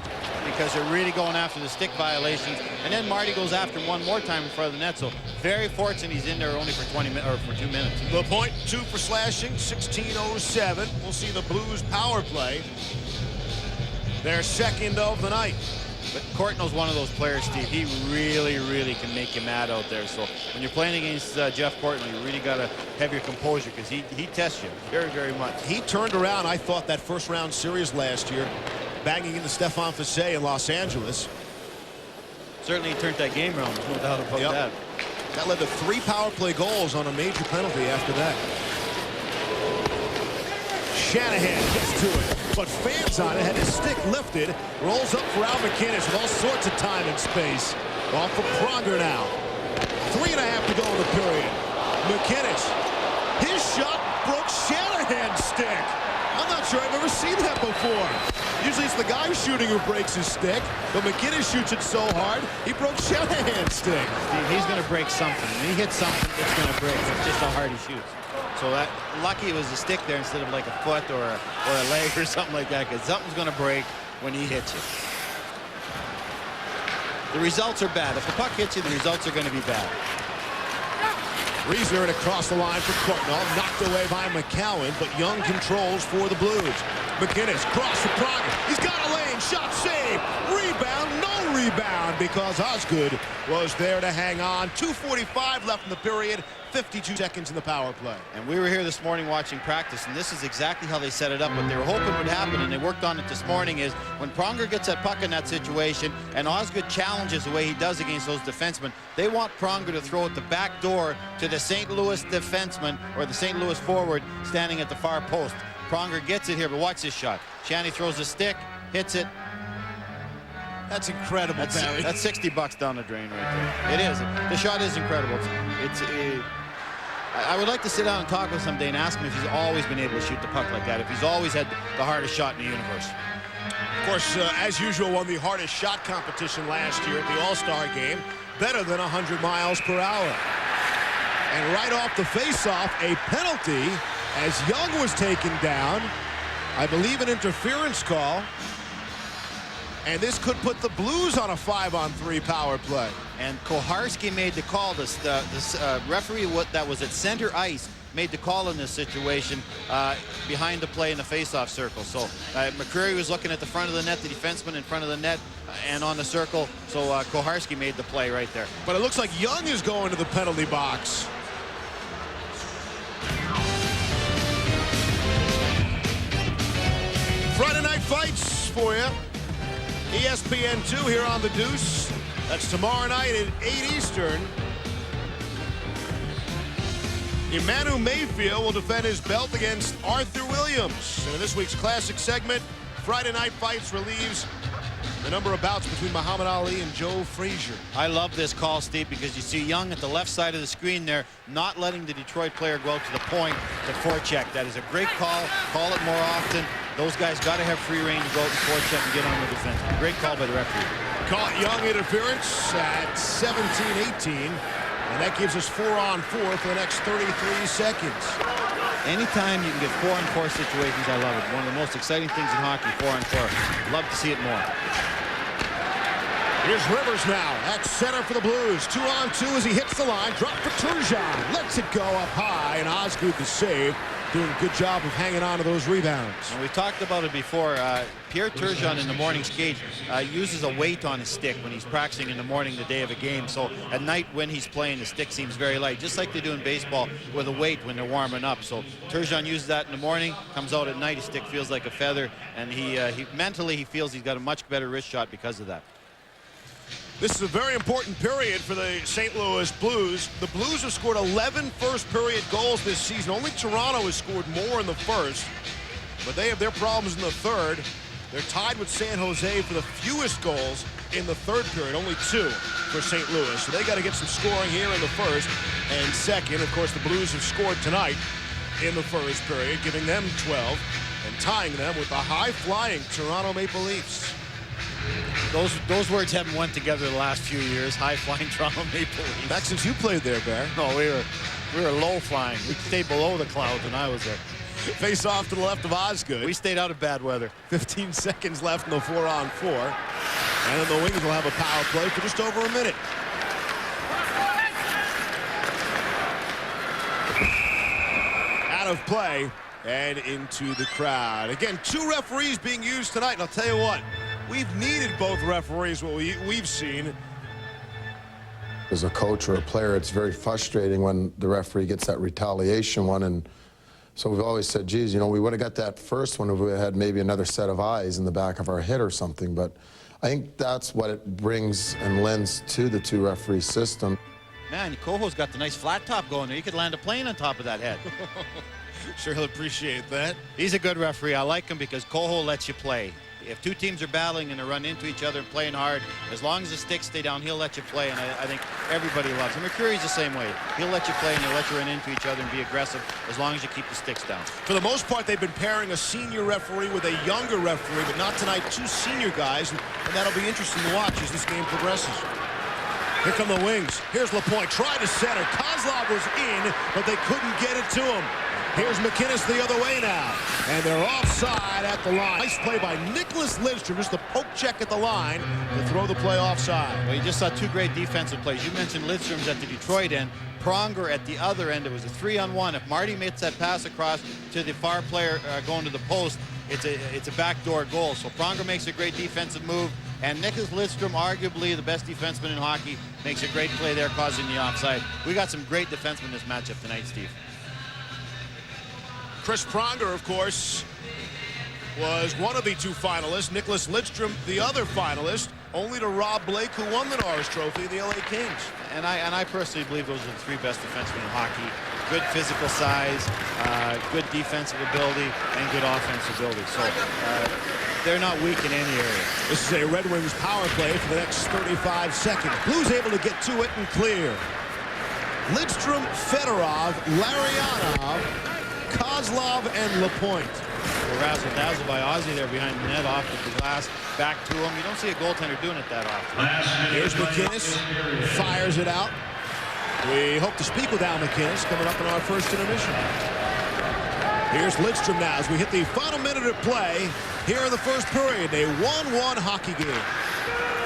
because they're really going after the stick violations. And then Marty goes after him one more time in front of the net, so very fortunate he's in there only for 20 minutes or for 2 minutes. The point, 2 for slashing, 16:07. We'll see the Blues power play. Their second of the night. But Courtnall's one of those players, Steve. He really, really can make you mad out there. So when you're playing against Jeff Courtnall, you really got to have your composure because he tests you very, very much. He turned around, I thought, that first round series last year, banging into Stefan Fiset in Los Angeles. Certainly he turned that game around, no doubt about that. That led to 3 power play goals on a major penalty after that. Shanahan gets to it, but fans on it, had his stick lifted, rolls up for Al McInnes with all sorts of time and space. Off for Pronger now. 3.5 to go in the period. McInnes, his shot broke Shanahan's stick. I'm not sure I've ever seen that before. Usually it's the guy shooting who breaks his stick, but McInnes shoots it so hard, he broke Shanahan's stick. Steve, he's going to break something. When he hits something, it's going to break. It's just how hard he shoots. So that lucky it was a stick there instead of like a foot or a leg or something like that, because something's going to break when he hits it. The results are bad. If the puck hits you, the results are going to be bad. Reisner across the line for Courtnall, knocked away by McCowan, but Young controls for the Blues. McInnes cross for Pronger. He's got a lane, shot save, rebound, no rebound because Osgood was there to hang on. 2:45 left in the period. 52 seconds in the power play. And we were here this morning watching practice, and this is exactly how they set it up. What they were hoping would happen, and they worked on it this morning, is when Pronger gets that puck in that situation and Osgood challenges the way he does against those defensemen, they want Pronger to throw it the back door to the St. Louis defenseman or the St. Louis forward standing at the far post. Pronger gets it here, but watch this shot. Shanny throws a stick, hits it. That's incredible, Barry. That's $60 down the drain right there. It is. The shot is incredible. I would like to sit down and talk with him someday and ask him if he's always been able to shoot the puck like that, if he's always had the hardest shot in the universe. Of course, as usual, won the hardest shot competition last year at the All-Star game, better than 100 miles per hour. And right off the face-off, a penalty as Young was taken down. I believe an interference call. And this could put the Blues on a 5-on-3 power play. And Koharski made the call. This referee that was at center ice made the call in this situation behind the play in the face-off circle. So McCreary was looking at the front of the net, the defenseman in front of the net, and on the circle. So Koharski made the play right there. But it looks like Young is going to the penalty box. Friday night fights for you. ESPN2 here on the Deuce. That's tomorrow night at 8 Eastern. Emmanuel Mayfield will defend his belt against Arthur Williams. And in this week's classic segment, Friday Night Fights relieves the number of bouts between Muhammad Ali and Joe Frazier. I love this call, Steve, because you see Young at the left side of the screen there, not letting the Detroit player go out to the point to forecheck. That is a great call. Call it more often. Those guys got to have free reign to go out and forecheck and get on the defense. Great call by the referee. Caught Young interference at 17-18, and that gives us 4-on-4 for the next 33 seconds. Anytime you can get 4-on-4 situations, I love it. One of the most exciting things in hockey, 4-on-4. Love to see it more. Here's Rivers now at center for the Blues. 2-on-2 as he hits the line. Drop for Turgeon. Lets it go up high, and Osgood the save. Doing a good job of hanging on to those rebounds. And we talked about it before. Pierre Turgeon in the morning skate uses a weight on his stick when he's practicing in the morning the day of a game. So at night when he's playing, the stick seems very light, just like they do in baseball with a weight when they're warming up. So Turgeon uses that in the morning, comes out at night, his stick feels like a feather, and he mentally he feels he's got a much better wrist shot because of that. This is a very important period for the St. Louis Blues. The Blues have scored 11 first-period goals this season. Only Toronto has scored more in the first, but they have their problems in the third. They're tied with San Jose for the fewest goals in the third period, only 2 for St. Louis. So they got to get some scoring here in the first and second. Of course, the Blues have scored tonight in the first period, giving them 12 and tying them with the high-flying Toronto Maple Leafs. Those words haven't went together the last few years. High-flying Toronto Maple Leafs. Back since you played there, Bear. No, we were low-flying. We stayed below the clouds when I was there. Face off to the left of Osgood. We stayed out of bad weather. 15 seconds left in the 4-on-4. And then the Wings will have a power play for just over a minute. Out of play and into the crowd. Again, 2 referees being used tonight. And I'll tell you what, we've needed both referees, what we've seen. As a coach or a player, it's very frustrating when the referee gets that retaliation one. And so we've always said, geez, you know, we would have got that first one if we had maybe another set of eyes in the back of our head or something. But I think that's what it brings and lends to the 2-referee system. Man, Coho's got the nice flat top going there. You could land a plane on top of that head. Sure, he'll appreciate that. He's a good referee. I like him because Coho lets you play. If 2 teams are battling and they run into each other and playing hard, as long as the sticks stay down, he'll let you play, and I think everybody loves him. McCreary's the same way. He'll let you play and he'll let you run into each other and be aggressive as long as you keep the sticks down. For the most part, they've been pairing a senior referee with a younger referee, but not tonight. 2 senior guys, and that'll be interesting to watch as this game progresses. Here come the Wings. Here's Lapointe. Tried to center. Kozlov was in, but they couldn't get it to him. Here's McInnes the other way now. And they're offside at the line. Nice play by Nicholas Lidstrom. Just a poke check at the line to throw the play offside. Well, you just saw 2 great defensive plays. You mentioned Lidstrom's at the Detroit end. Pronger at the other end. It was a 3-on-1. If Marty makes that pass across to the far player going to the post, it's a backdoor goal. So Pronger makes a great defensive move. And Nicholas Lidstrom, arguably the best defenseman in hockey, makes a great play there, causing the offside. We got some great defensemen in this matchup tonight, Steve. Chris Pronger, of course, was one of the 2 finalists. Nicholas Lidstrom, the other finalist, only to Rob Blake, who won the Norris Trophy, the LA Kings. And I personally believe those are the 3 best defensemen in hockey. Good physical size, good defensive ability, and good offensive ability. So they're not weak in any area. This is a Red Wings power play for the next 35 seconds. Blues able to get to it and clear. Lidstrom, Fedorov, Larionov, Kozlov, and Lapointe. Razzle-dazzle by Ozzie there behind the net, off with the glass, back to him. You don't see a goaltender doing it that often. Here's McInnes, fires it out. We hope to speak with Al McInnes coming up in our first intermission. Here's Lidstrom now as we hit the final minute of play here in the first period. A 1-1 hockey game.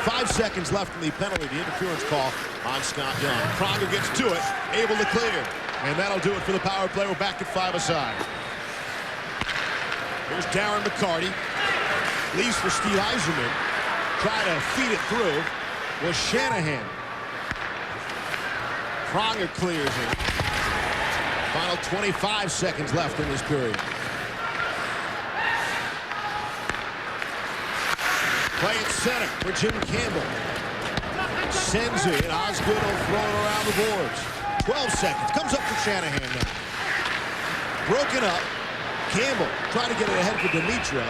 5 seconds left in the penalty, the interference call on Scott Young. Pronger gets to it, able to clear. And that'll do it for the power play. We're back at 5-a-side. Here's Darren McCarty. Leaves for Steve Yzerman. Try to feed it through was Shanahan. Pronger clears it. Final 25 seconds left in this period. Play at center for Jim Campbell. Sends it. Osgood will throw it around the boards. 12 seconds. Comes up for Shanahan now. Broken up. Campbell trying to get it ahead for Dimitra.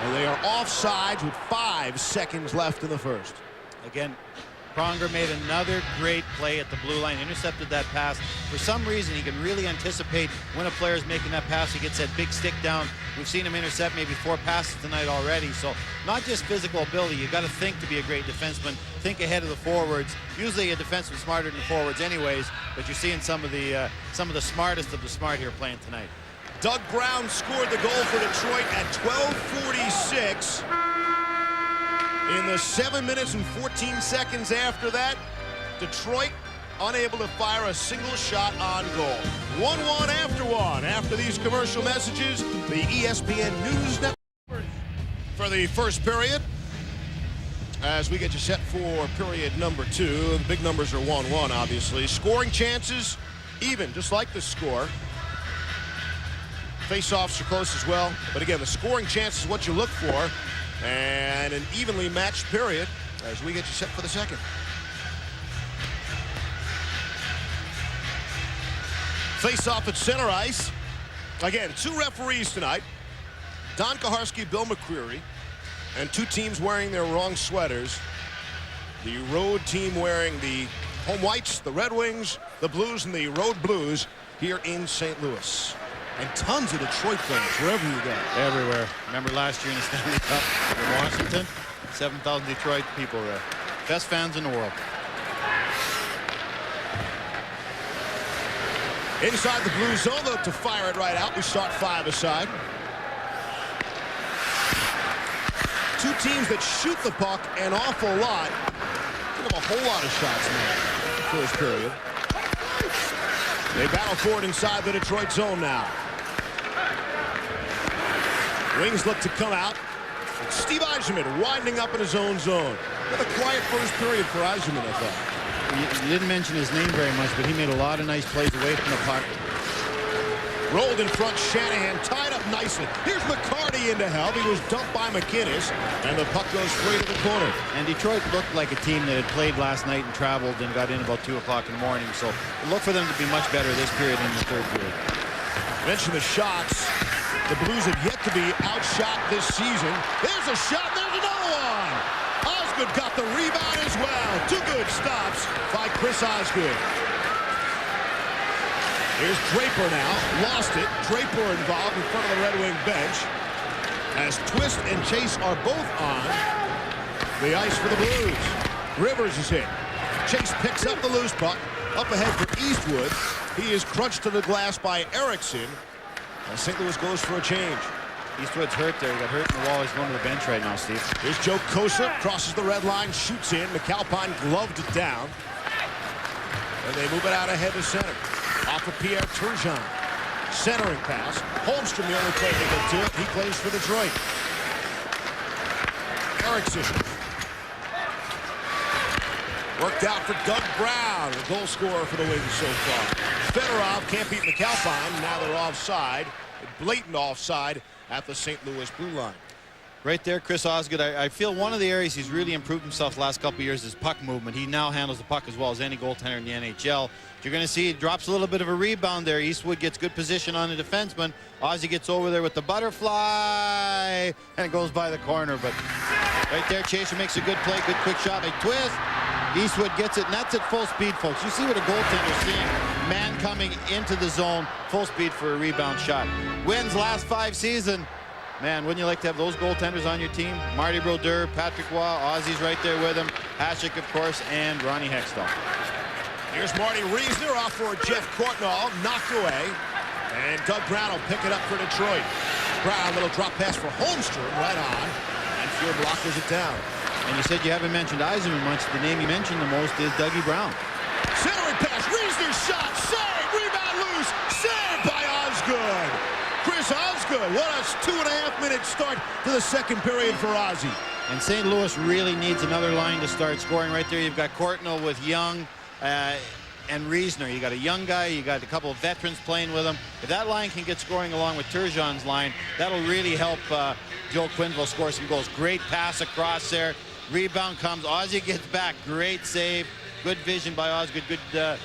And they are offsides with 5 seconds left in the first. Again, Pronger made another great play at the blue line, intercepted that pass. For some reason, he can really anticipate when a player is making that pass. He gets that big stick down. We've seen him intercept maybe 4 passes tonight already. So not just physical ability. You got to think to be a great defenseman. Think ahead of the forwards. Usually a defenseman's smarter than the forwards anyways, but you're seeing some of the smartest of the smart here playing tonight. Doug Brown scored the goal for Detroit at 12:46. In the 7 minutes and 14 seconds after that, Detroit unable to fire a single shot on goal. 1-1 after one. After these commercial messages, the ESPN News Network for the first period. As we get you set for period number 2, the big numbers are 1-1, obviously. Scoring chances, even, just like the score. Face-offs are close as well. But again, the scoring chance is what you look for. And an evenly matched period as we get you set for the second. Face-off at center ice. Again, 2 referees tonight. Don Koharski, Bill McCreary. And 2 teams wearing their wrong sweaters. The road team wearing the home whites, the Red Wings, the Blues, and the road Blues here in St. Louis. And tons of Detroit fans wherever you go. Everywhere. Remember last year in the Stanley Cup in Washington? 7,000 Detroit people there. Best fans in the world. Inside the blue zone, they'll look to fire it right out. We start 5-a-side. Two teams that shoot the puck an awful lot. Give them a whole lot of shots in the first period. They battle for it inside the Detroit zone now. Wings look to come out. Steve Yzerman winding up in his own zone. What a quiet first period for Yzerman, I thought. You didn't mention his name very much, but he made a lot of nice plays away from the puck. Rolled in front, Shanahan tied up nicely. Here's McCarty into help. He was dumped by McInnes, and the puck goes straight to the corner. And Detroit looked like a team that had played last night and traveled and got in about 2 o'clock in the morning. So look for them to be much better this period than the third period. Mention the shots. The Blues have yet to be outshot this season. There's a shot. There's another one. Osgood got the rebound as well. 2 good stops by Chris Osgood. Here's Draper now. Lost it. Draper involved in front of the Red Wing bench. As Twist and Chase are both on the ice for the Blues. Rivers is hit. Chase picks up the loose puck. Up ahead for Eastwood. He is crunched to the glass by Erickson. And St. Louis goes for a change. Eastwood's hurt there. He got hurt in the wall. He's going to the bench right now, Steve. Here's Joe Kosa. Crosses the red line. Shoots in. McAlpine gloved it down. And they move it out ahead to center. Off of Pierre Turgeon. Centering pass. Holmstrom the only player to get to it. He plays for Detroit. Erickson. Worked out for Doug Brown, the goal scorer for the Wings so far. Fedorov can't beat McAlpine. Now they're offside. Blatant offside at the St. Louis blue line. Right there, Chris Osgood. I feel one of the areas he's really improved himself the last couple of years is puck movement. He now handles the puck as well as any goaltender in the NHL. You're going to see he drops a little bit of a rebound there. Eastwood gets good position on the defenseman. Ozzy gets over there with the butterfly, and it goes by the corner. But right there, Chaser makes a good play, good quick shot. A twist. Eastwood gets it, and that's at full speed, folks. You see what a goaltender's seeing. Man coming into the zone, full speed for a rebound shot. Wins last 5 seasons. Man, wouldn't you like to have those goaltenders on your team? Marty Brodeur, Patrick Roy, Ozzy's right there with him. Hasek, of course, and Ronnie Hextall. Here's Marty Reisner off for Jeff Courtnall, knocked away. And Doug Brown will pick it up for Detroit. Brown, little drop pass for Holmstrom, right on. And Field blockers it down. And you said you haven't mentioned Yzerman much. The name you mentioned the most is Dougie Brown. Centering pass, Reisner shot, save, rebound loose, saved by Osgood. Chris Osgood, what a 2.5-minute start to the second period for Ozzy. And St. Louis really needs another line to start scoring. Right there, you've got Courtnall with Young and Reisner. You got a young guy, you got a couple of veterans playing with him. If that line can get scoring along with Turgeon's line, that'll really help Joe Quenneville score some goals. Great pass across there. Rebound comes. Ozzy gets back. Great save. Good vision by Osgood. Good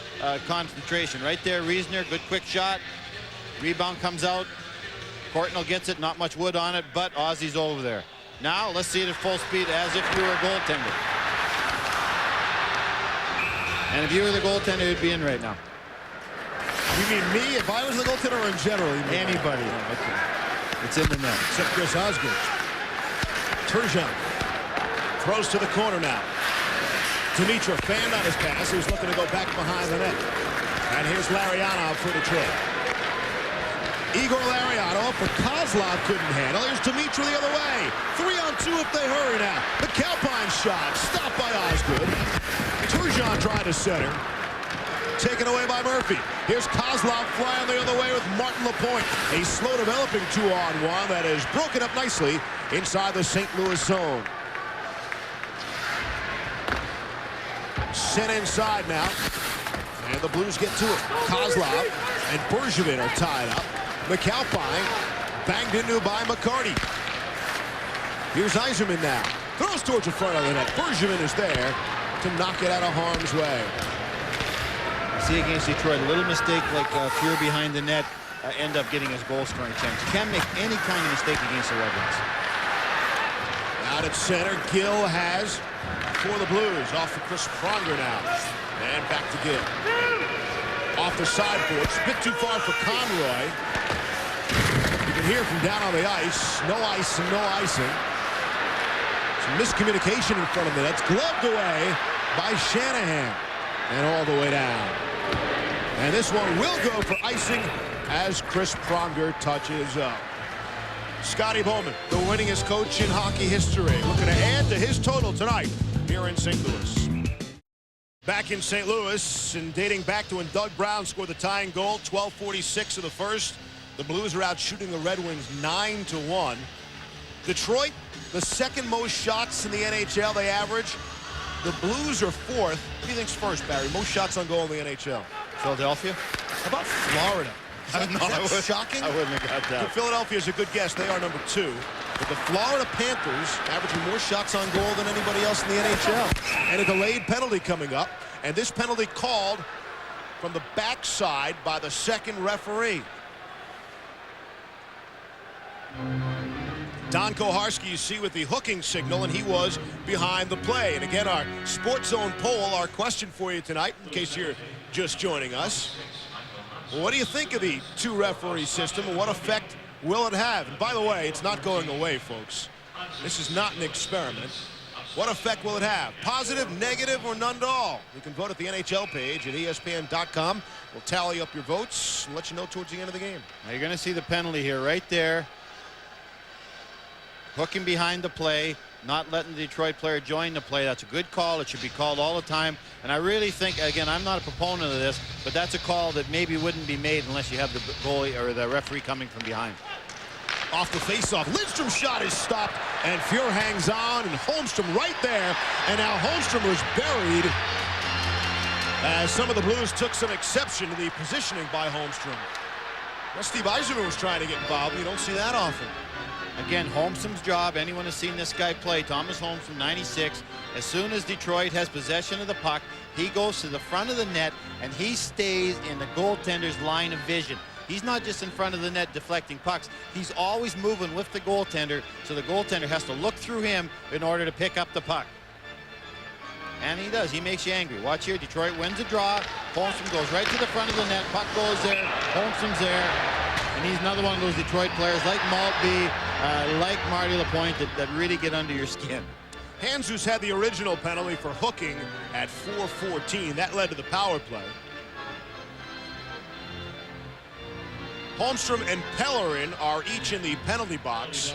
concentration. Right there, Reisner. Good quick shot. Rebound comes out. Courtnall gets it. Not much wood on it, but Ozzy's over there. Now, let's see it at full speed as if you were a goaltender. And if you were the goaltender, you'd be in right now. You mean me? If I was the goaltender or in general? Anybody. It's in the net. Except Chris Osgood. Turgeon throws to the corner now. Dimitra fanned on his pass. He was looking to go back behind the net. And here's Larionov for Detroit. Igor Larionov for Kozlov couldn't handle. Here's Dimitra the other way. 3-on-2 if they hurry now. McAlpine shot stopped by Osgood. Turgeon tried to center. Taken away by Murphy. Here's Kozlov flying the other way with Martin Lapointe. A slow developing 2-on-1 that is broken up nicely inside the St. Louis zone. Sent inside now. And the Blues get to it. Kozlov and Bergevin are tied up. McAlpine banged into by McCarty. Here's Yzerman now. Throws towards the front of the net. Bergevin is there to knock it out of harm's way. See against Detroit, a little mistake like Fuhr behind the net end up getting his goal scoring chance. You can't make any kind of mistake against the Red Wings. Out at center, Gill has for the Blues. Off for Chris Pronger now. And back to Gill. Off the sideboard. It's a bit too far for Conroy. You can hear from down on the ice. No ice and no icing. Some miscommunication in front of the net. It's gloved away by Shanahan. And all the way down. And this one will go for icing as Chris Pronger touches up. Scotty Bowman, the winningest coach in hockey history, looking to add to his total tonight here in St. Louis. Back in St. Louis, and dating back to when Doug Brown scored the tying goal, 12:46 of the first. The Blues are out shooting the Red Wings 9-1. Detroit, the second most shots in the NHL they average. The Blues are fourth. What do you think's first, Barry? Most shots on goal in the NHL? Philadelphia? How about Florida? Is that shocking? I wouldn't have got that. Philadelphia is a good guess. They are number 2. But the Florida Panthers averaging more shots on goal than anybody else in the NHL. And a delayed penalty coming up. And this penalty called from the backside by the second referee. Don Koharski, you see, with the hooking signal, and he was behind the play. And again, our Sports Zone poll, our question for you tonight, in case you're just joining us. Well, what do you think of the 2-referee system, and what effect will it have? And by the way, it's not going away, folks. This is not an experiment. What effect will it have? Positive, negative, or none at all? You can vote at the NHL page at ESPN.com. We'll tally up your votes and let you know towards the end of the game. Now you're going to see the penalty here right there. Hooking behind the play, not letting the Detroit player join the play. That's a good call. It should be called all the time. And I really think, again, I'm not a proponent of this, but that's a call that maybe wouldn't be made unless you have the goalie or the referee coming from behind. Off the faceoff, Lidstrom's shot is stopped, and Fuhr hangs on, and Holmstrom right there. And now Holmstrom was buried as some of the Blues took some exception to the positioning by Holmstrom. Well, Steve Yzerman was trying to get involved. You don't see that often. Again, Holmstrom's job, anyone has seen this guy play, Thomas Holmstrom, 96. As soon as Detroit has possession of the puck, he goes to the front of the net, and he stays in the goaltender's line of vision. He's not just in front of the net deflecting pucks. He's always moving with the goaltender, so the goaltender has to look through him in order to pick up the puck. And he does. He makes you angry. Watch here. Detroit wins a draw. Holmstrom goes right to the front of the net. Puck goes there. Holmstrom's there. And he's another one of those Detroit players like Maltby, like Marty Lapointe that really get under your skin. Handzus had the original penalty for hooking at 4:14. That led to the power play. Holmstrom and Pellerin are each in the penalty box.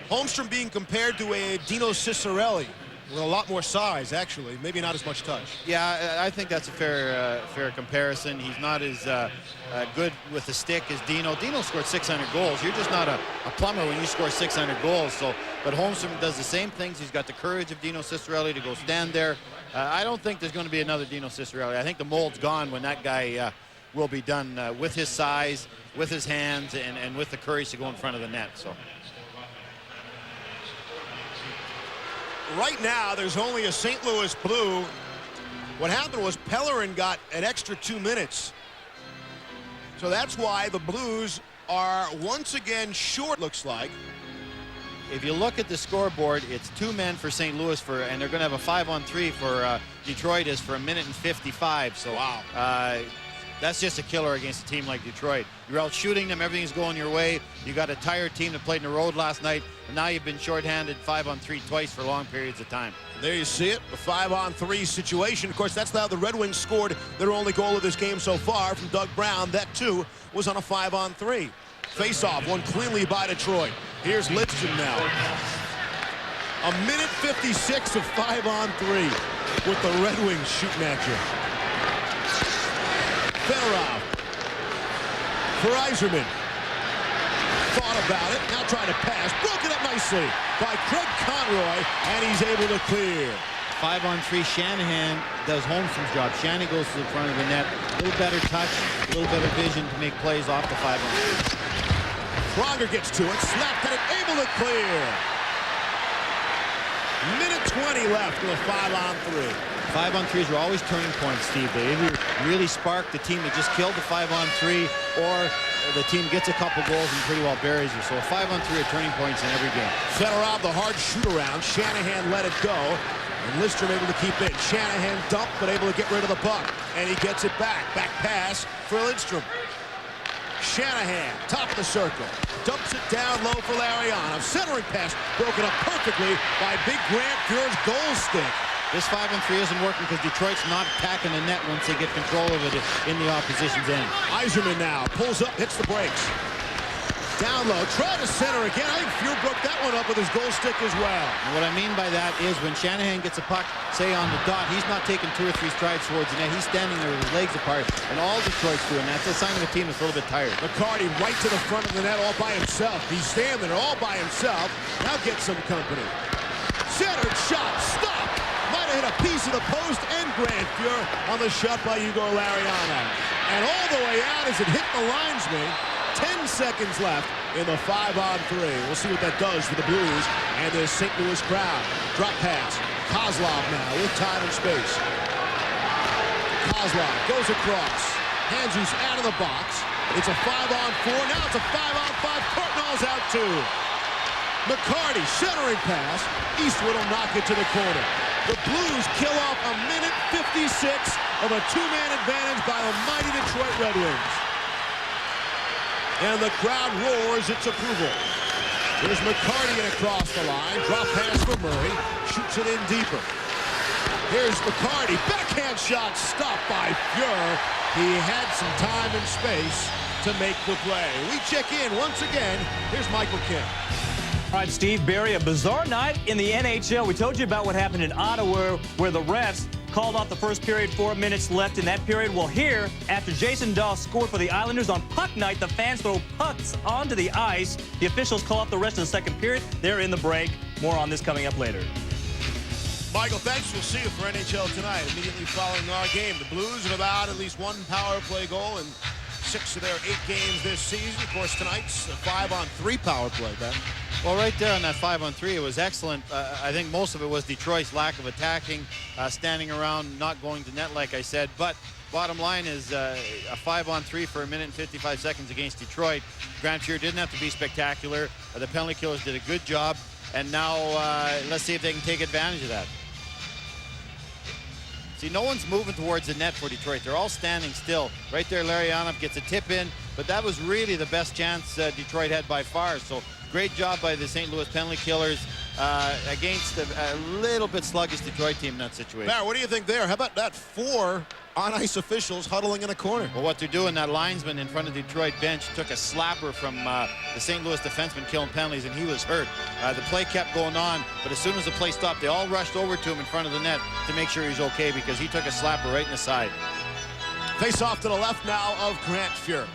Holmstrom being compared to a Dino Ciccarelli with a lot more size, actually. Maybe not as much touch. Yeah, I think that's a fair comparison. He's not as good with the stick as Dino. Dino scored 600 goals. You're just not a plumber when you score 600 goals. So, but Holmstrom does the same things. He's got the courage of Dino Ciccarelli to go stand there. I don't think there's going to be another Dino Ciccarelli. I think the mold's gone when that guy will be done with his size, with his hands, and with the courage to go in front of the net. So. Right now, there's only a St. Louis Blue. What happened was Pellerin got an extra 2 minutes. So that's why the Blues are once again short, looks like. If you look at the scoreboard, it's 2 men for St. Louis, and they're going to have a 5-on-3 for Detroit is for 1:55. So wow. That's just a killer against a team like Detroit. You're out shooting them, everything's going your way. You got a tired team that played in the road last night, and now you've been shorthanded 5-on-3 twice for long periods of time. There you see it, a 5-on-3 situation. Of course, that's how the Red Wings scored their only goal of this game so far from Doug Brown. That, too, was on a 5-on-3. Face-off, won cleanly by Detroit. Here's Lidstrom now. 1:56 of 5-on-3 with the Red Wings shooting at you. Fedorov for Yzerman. Thought about it, now trying to pass. Broken up nicely by Craig Conroy, and he's able to clear. 5-on-3, Shanahan does Holmstrom's job. Shanahan goes to the front of the net. A little better touch, a little better vision to make plays off the 5-on-3. Pronger gets to it, slapped at it, able to clear. 1:20 left with a 5-on-3. 5-on-3s are always turning points, Steve. They either really spark the team that just killed the 5-on-3, or the team gets a couple goals and pretty well buries you. So a 5-on-3 are turning points in every game. Fedorov, the hard shoot around. Shanahan let it go. And Lidstrom able to keep it. Shanahan dumped, but able to get rid of the puck. And he gets it back. Back pass for Lidstrom. Shanahan, top of the circle. Dumps it down low for Larionov. Centering pass broken up perfectly by Big Grant Fuhr's goal stick. This 5-on-3 isn't working because Detroit's not attacking the net once they get control of it in the opposition's end. Yzerman now pulls up, hits the brakes. Down low, try to center again. I think Fuhr broke that one up with his goal stick as well. And what I mean by that is when Shanahan gets a puck, say on the dot, he's not taking 2 or 3 strides towards the net. He's standing there with his legs apart, and all Detroit's doing. That's a sign of a team that's a little bit tired. McCarty right to the front of the net all by himself. He's standing there all by himself. Now get some company. Centered shot, stop. Might have hit a piece of the post and Grant Fuhr on the shot by Hugo Larionov. And all the way out as it hit the linesman. 10 seconds left in the 5-on-3. We'll see what that does for the Blues and the St. Louis crowd. Drop pass. Kozlov now with time and space. Kozlov goes across. Handzus out of the box. It's a 5-on-4. Now it's a 5-on-5. Courtnall's out too. McCarty centering pass. Eastwood will knock it to the corner. The Blues kill off a minute 56 of a 2-man advantage by the mighty Detroit Red Wings. And the crowd roars its approval. Here's McCarty in across the line. Drop pass for Murray. Shoots it in deeper. Here's McCarty. Backhand shot stopped by Fuhr. He had some time and space to make the play. We check in once again. Here's Michael King. All right, Steve Barry, a bizarre night in the NHL. We told you about what happened in Ottawa where the refs called off the first period, 4 minutes left in that period. Well, here, after Jason Dahl scored for the Islanders on puck night, the fans throw pucks onto the ice. The officials call off the rest of the second period. They're in the break. More on this coming up later. Michael, thanks. We'll see you for NHL tonight. Immediately following our game, the Blues have allowed at least 1 power play goal in 6 of their 8 games this season. Of course, tonight's a 5-on-3 power play, Ben. Well, right there on that 5-on-3, it was excellent. I think most of it was Detroit's lack of attacking, standing around, not going to net, like I said. But bottom line is a 5-on-3 for 1 minute and 55 seconds against Detroit. Grant Fuhr didn't have to be spectacular. The penalty killers did a good job. And now let's see if they can take advantage of that. See, no one's moving towards the net for Detroit. They're all standing still. Right there, Larionov gets a tip in. But that was really the best chance Detroit had by far. So great job by the St. Louis penalty killers against a little bit sluggish Detroit team in that situation. Barry, what do you think there? How about that 4 on-ice officials huddling in a corner? Well, what they're doing, that linesman in front of the Detroit bench took a slapper from the St. Louis defenseman killing penalties, and he was hurt. The play kept going on, but as soon as the play stopped, they all rushed over to him in front of the net to make sure he's okay because he took a slapper right in the side. Face off to the left now of Grant Fuhr.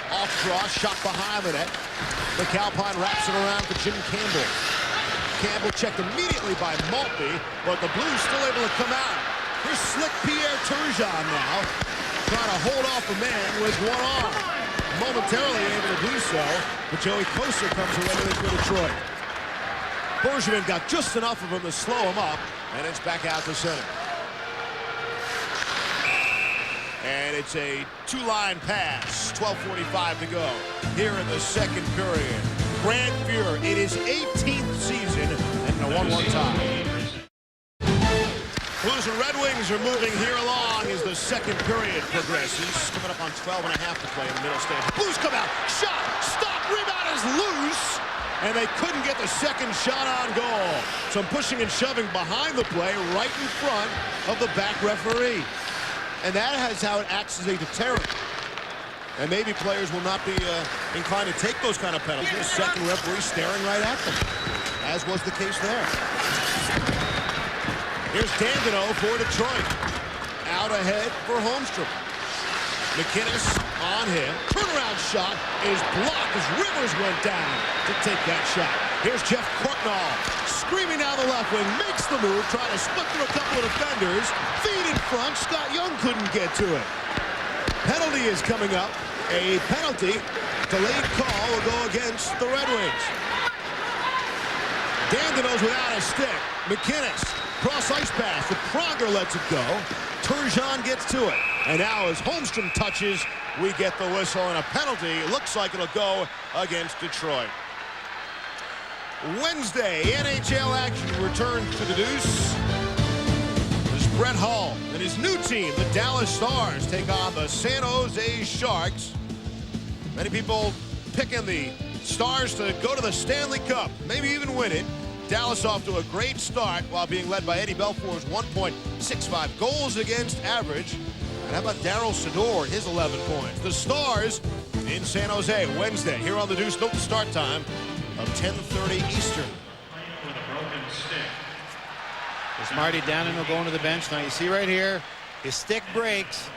Off draw, shot behind the net. McAlpine wraps it around for Jim Campbell. Campbell checked immediately by Maltby, but the Blues still able to come out. Here's slick Pierre Turgeon now, trying to hold off a man with one arm. Momentarily able to do so, but Joey Koser comes away with it for Detroit. Bergevin got just enough of him to slow him up, and it's back out to center. And it's a 2-line pass. 12:45 to go here in the second period. Grant Fuhr in his 18th season and a 1-1 tie. Blues and Red Wings are moving here along as the second period progresses. Coming up on 12.5 to play in the middle stage. Blues come out. Shot. Stop. Rebound is loose. And they couldn't get the second shot on goal. Some pushing and shoving behind the play right in front of the back referee. And that is how it acts as a deterrent. And maybe players will not be inclined to take those kind of penalties. The second referee staring right at them, as was the case there. Here's Dandino for Detroit. Out ahead for Holmstrom. McInnes on him. Turnaround shot is blocked as Rivers went down to take that shot. Here's Jeff Courtnall screaming down the left wing, makes the move, trying to split through a couple of defenders. Feed in front, Scott Young couldn't get to it. Penalty is coming up. A penalty, delayed call will go against the Red Wings. Dandino's without a stick. McInnes, cross ice pass, but Pronger lets it go. Turgeon gets to it. And now as Holmstrom touches, we get the whistle and a penalty. Looks like it'll go against Detroit. Wednesday, NHL action returns to the Deuce. As Brett Hull and his new team, the Dallas Stars, take on the San Jose Sharks. Many people picking the Stars to go to the Stanley Cup, maybe even win it. Dallas off to a great start while being led by Eddie Belfour's 1.65 goals against average. And how about Daryl Sador and his 11 points? The Stars in San Jose Wednesday here on the Deuce. Note the start time of 10:30 Eastern. With a broken stick. There's Marty Daniel going to the bench. Now you see right here, his stick breaks.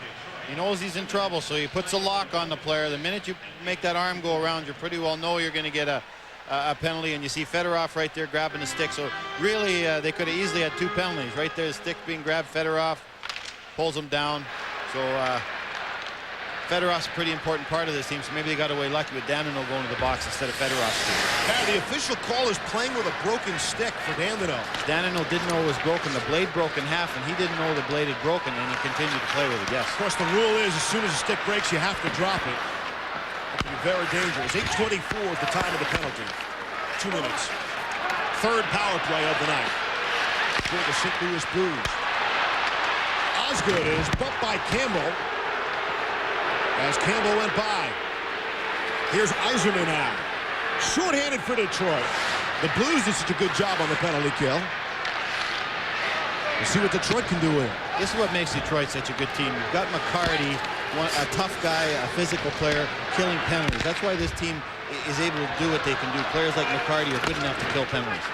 He knows he's in trouble, so he puts a lock on the player. The minute you make that arm go around, you pretty well know you're going to get a penalty. And you see Fedorov right there grabbing the stick. So really, they could have easily had 2 penalties. Right there, the stick being grabbed, Fedorov pulls him down. So Fedorov's a pretty important part of this team, so maybe they got away lucky with Danino going to the box instead of Fedorov's team. The official call is playing with a broken stick for Danino. Danino didn't know it was broken. The blade broke in half, and he didn't know the blade had broken, and he continued to play with it, yes. Of course, the rule is as soon as the stick breaks, you have to drop it. That can be very dangerous. 8:24 at the time of the penalty. 2 minutes. Third power play of the night for the St. Louis Blues. Osgood is bumped by Campbell as Campbell went by. Here's Yzerman now. Short-handed for Detroit. The Blues did such a good job on the penalty kill. We'll see what Detroit can do with it. This is what makes Detroit such a good team. You've got McCarty, a tough guy, a physical player, killing penalties. That's why this team is able to do what they can do. Players like McCarty are good enough to kill penalties.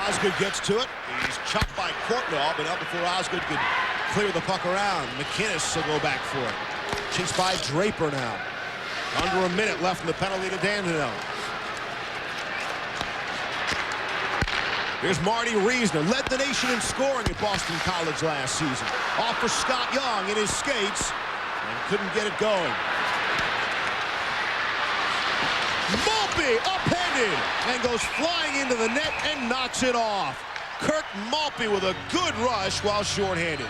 Osgood gets to it. He's chopped by Courtnall, but not before Osgood could clear the puck around. McInnes will go back for it. Chased by Draper now. Under a minute left in the penalty to Danino. Here's Marty Reisner. Led the nation in scoring at Boston College last season. Off for Scott Young in his skates. And couldn't get it going. Maltby upended and goes flying into the net and knocks it off. Kirk Maltby with a good rush while shorthanded.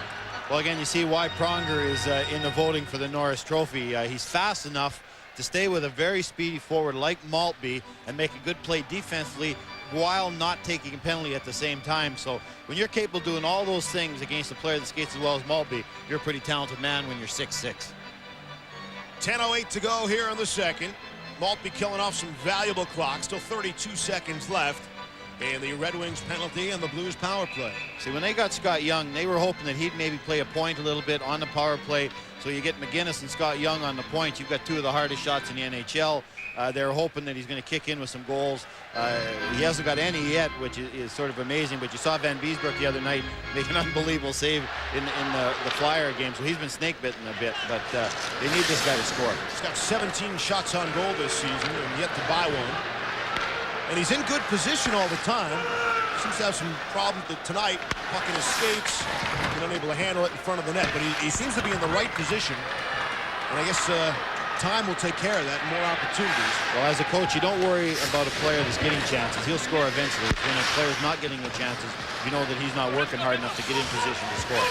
Well, again, you see why Pronger is in the voting for the Norris Trophy. He's fast enough to stay with a very speedy forward like Maltby and make a good play defensively while not taking a penalty at the same time. So when you're capable of doing all those things against a player that skates as well as Maltby, you're a pretty talented man when you're 6'6". 10:08 to go here in the second. Maltby killing off some valuable clock. Still 32 seconds left. And the Red Wings penalty and the Blues power play. See, when they got Scott Young, they were hoping that he'd maybe play a point a little bit on the power play. So you get McInnes and Scott Young on the point. You've got 2 of the hardest shots in the NHL. They're hoping that he's going to kick in with some goals. He hasn't got any yet, which is sort of amazing. But you saw Van Beesbroek the other night make an unbelievable save in the Flyer game. So he's been snake-bitten a bit. But they need this guy to score. He's got 17 shots on goal this season and yet to buy one. And he's in good position all the time. Seems to have some problems tonight, puck in his skates, and unable to handle it in front of the net. But he seems to be in the right position. And I guess time will take care of that and more opportunities. Well, as a coach, you don't worry about a player that's getting chances. He'll score eventually. When a player's not getting the chances, you know that he's not working hard enough to get in position to score.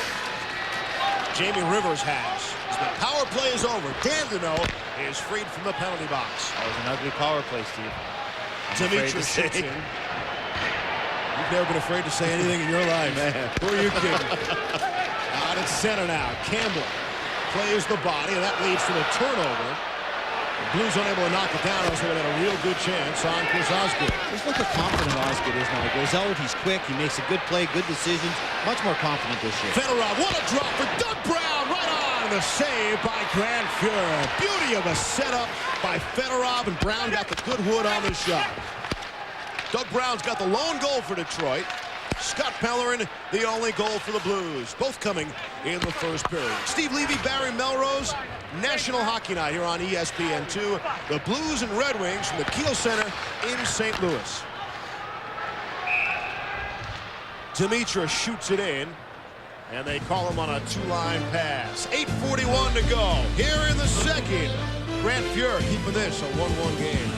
Jamie Rivers has. As the power play is over, Danino is freed from the penalty box. That was an ugly power play, Steve. Demetrius shoots in. You've never been afraid to say anything in your life. Man. Who are you kidding? Out at center now. Campbell plays the body, and that leads to a turnover. The Blues unable to knock it down, else they would have had a real good chance on Chris Osgood. Just look how confident Osgood is now. He goes out, he's quick, he makes a good play, good decisions. Much more confident this year. Fedorov, what a drop for Doug Brown, right on. The save by Grant Fuhrer. Beauty of a setup by Fedorov, and Brown got the good wood on the shot. Doug Brown's got the lone goal for Detroit. Scott Pellerin, the only goal for the Blues. Both coming in the first period. Steve Levy, Barry Melrose, National Hockey Night here on ESPN2. The Blues and Red Wings from the Kiel Center in St. Louis. Demitra shoots it in, and they call him on a 2-line pass. 8:41 to go here in the second. Grant Fuhrer keeping this a 1-1 game.